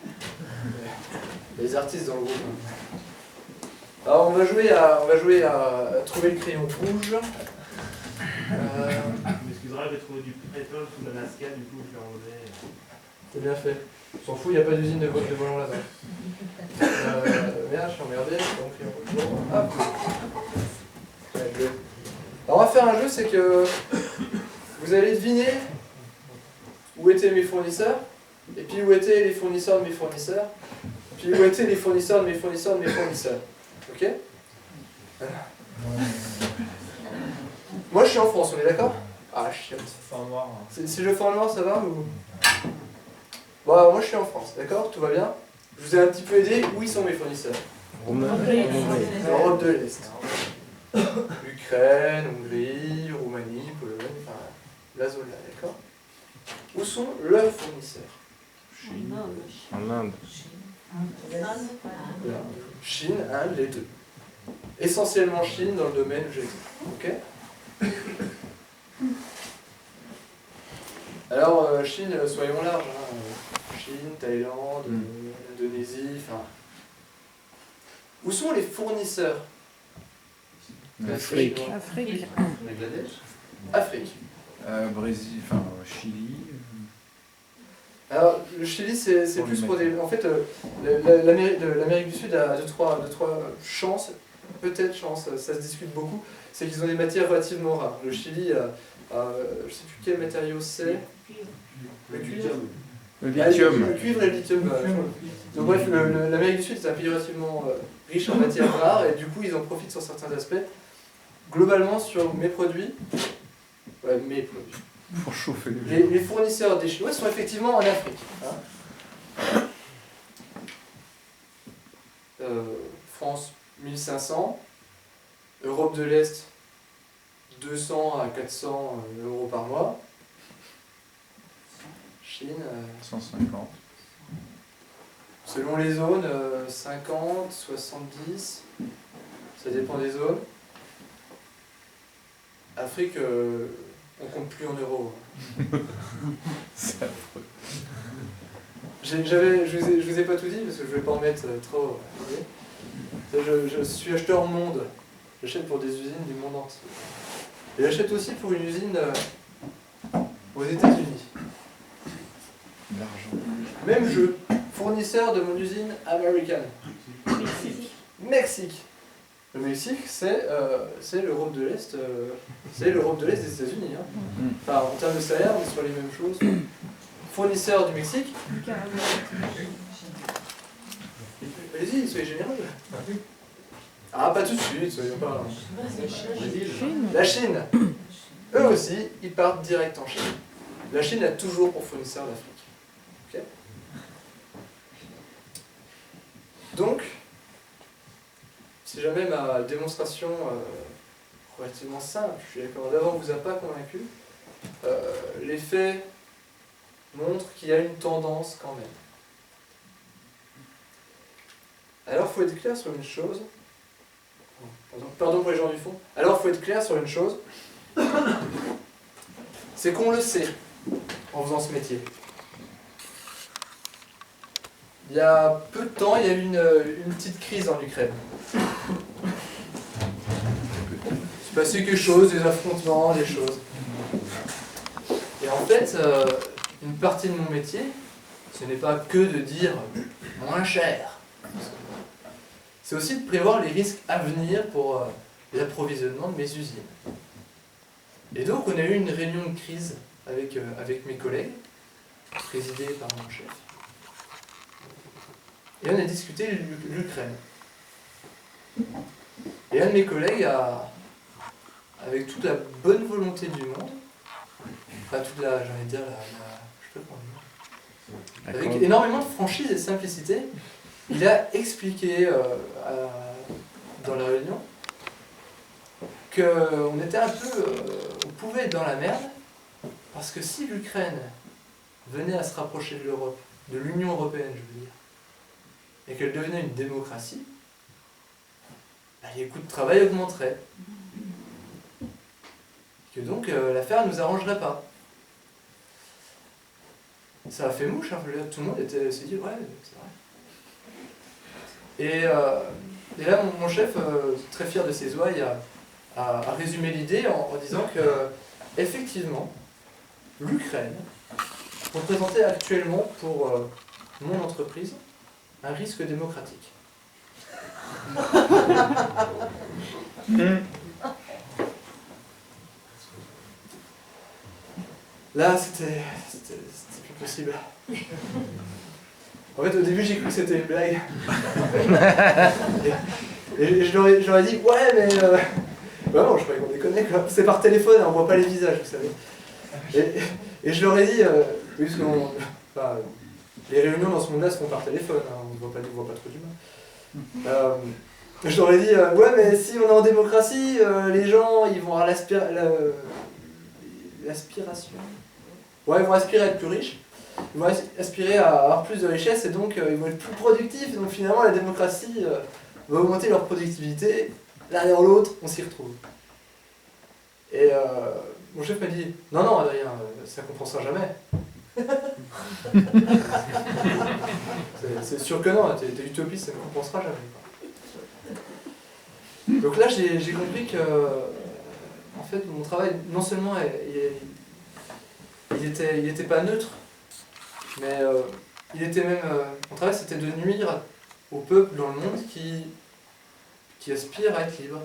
Les artistes dans le groupe. Alors on va jouer à trouver le crayon rouge.
Excusez-moi, j'ai trouvé du pétrole sous la Nazca, du coup je l'ai enlevé.
C'est bien fait. On s'en fout, il n'y a pas d'usine de volant là-bas. Merde, je suis emmerdé. Hop. Alors on va faire un jeu, c'est que vous allez deviner où étaient mes fournisseurs, et puis où étaient les fournisseurs de mes fournisseurs, puis où étaient les fournisseurs de mes fournisseurs de mes fournisseurs. Ok? Moi je suis en France, on est d'accord? Ah chiotte. Si je fais en noir, ça va ou... Bon alors moi je suis en France, d'accord? Tout va bien? Je vous ai un petit peu aidé, où ils sont mes fournisseurs? Europe de l'Est. Ukraine, Hongrie, Roumanie, Pologne, enfin la zone là, d'accord? Où sont leurs fournisseurs?
En Inde.
Chine, Inde, les deux. Essentiellement Chine dans le domaine où j'existe. Ok? Alors, Chine, soyons larges. Hein. Chine, Thaïlande, Indonésie, enfin. Où sont les fournisseurs?
Afrique.
Bangladesh.
Afrique.
Brésil, enfin Chili.
Alors, le Chili, c'est plus pour des... En fait, l'Amérique du Sud a deux, trois chances, peut-être chance, ça se discute beaucoup, c'est qu'ils ont des matières relativement rares. Le Chili, je ne sais plus quel matériau c'est. Le cuir.
Le lithium.
Le cuivre et le lithium. Donc bref, l'Amérique du Sud est un pays relativement riche en matières rares et du coup ils en profitent sur certains aspects. Globalement sur mes produits,
Pour chauffer les gens.
les fournisseurs des Chinois sont effectivement en Afrique. Hein. France 1500, Europe de l'Est 200 à 400 euros par mois, Chine
150.
selon les zones 50, 70, ça dépend des zones. Afrique, on compte plus en euros.
C'est affreux.
Je vous ai pas tout dit parce que je vais pas en mettre trop. Je suis acheteur monde. J'achète pour des usines du monde entier. Et j'achète aussi pour une usine aux États-Unis.
L'argent.
Même jeu. Fournisseur de mon usine américaine. Mexique. Le Mexique, c'est l'Europe de l'Est. C'est l'Europe de l'Est des États-Unis. Hein. Enfin, en termes de salaire, on est sur les mêmes choses. Fournisseur du Mexique. Allez-y, soyez généreux. Ah, pas tout de suite, soyons pas. La Chine. Eux aussi, ils partent direct en Chine. La Chine a toujours pour fournisseur l'Afrique. Ok. Donc, si jamais ma démonstration relativement simple, je suis d'accord, d'avant vous a pas convaincu, les faits montrent qu'il y a une tendance quand même. Alors il faut être clair sur une chose. Pardon pour les gens du fond. Alors il faut être clair sur une chose. C'est qu'on le sait en faisant ce métier. Il y a peu de temps, il y a eu une petite crise en Ukraine. Il s'est passé quelque chose, des affrontements, des choses. Et en fait, une partie de mon métier, ce n'est pas que de dire moins cher. C'est aussi de prévoir les risques à venir pour l'approvisionnement de mes usines. Et donc, on a eu une réunion de crise avec mes collègues, présidée par mon chef. Et on a discuté l'Ukraine. Et un de mes collègues avec toute la bonne volonté du monde, enfin toute la, j'ai envie de dire, je sais pas comment dire, avec énormément de franchise et de simplicité, il a expliqué dans la réunion qu'on était un peu, on pouvait être dans la merde, parce que si l'Ukraine venait à se rapprocher de l'Europe, de l'Union européenne, je veux dire, et qu'elle devenait une démocratie, bah, les coûts de travail augmenteraient. Que donc l'affaire ne nous arrangerait pas. Ça a fait mouche, hein, tout le monde s'est dit ouais, c'est vrai. Et là, mon chef, très fier de ses ouailles, a résumé l'idée en disant que, effectivement, l'Ukraine représentait actuellement pour mon entreprise un risque démocratique. Là, c'était plus possible. En fait, au début, j'ai cru que c'était une blague. et je leur ai dit, ouais, mais... Bah non, je croyais qu'on déconnait, quoi. C'est par téléphone, on voit pas les visages, vous savez. Et je leur ai dit, oui, parce que les réunions dans ce monde-là se font par téléphone, hein, on ne voit pas trop d'humains. Je leur ai dit, ouais, mais si on est en démocratie, les gens, ils vont avoir l'aspiration. Ouais, ils vont aspirer à être plus riches, ils vont aspirer à avoir plus de richesse et donc ils vont être plus productifs. Donc finalement, la démocratie va augmenter leur productivité. L'un dans l'autre, on s'y retrouve. Et mon chef m'a dit, non, Adrien, ça ne compensera jamais. C'est sûr que non, t'es utopiste, ça ne compensera jamais. Donc là, j'ai compris que, en fait, mon travail, non seulement il était pas neutre, mais il était même, mon travail, c'était de nuire au peuple dans le monde qui aspire à être libre.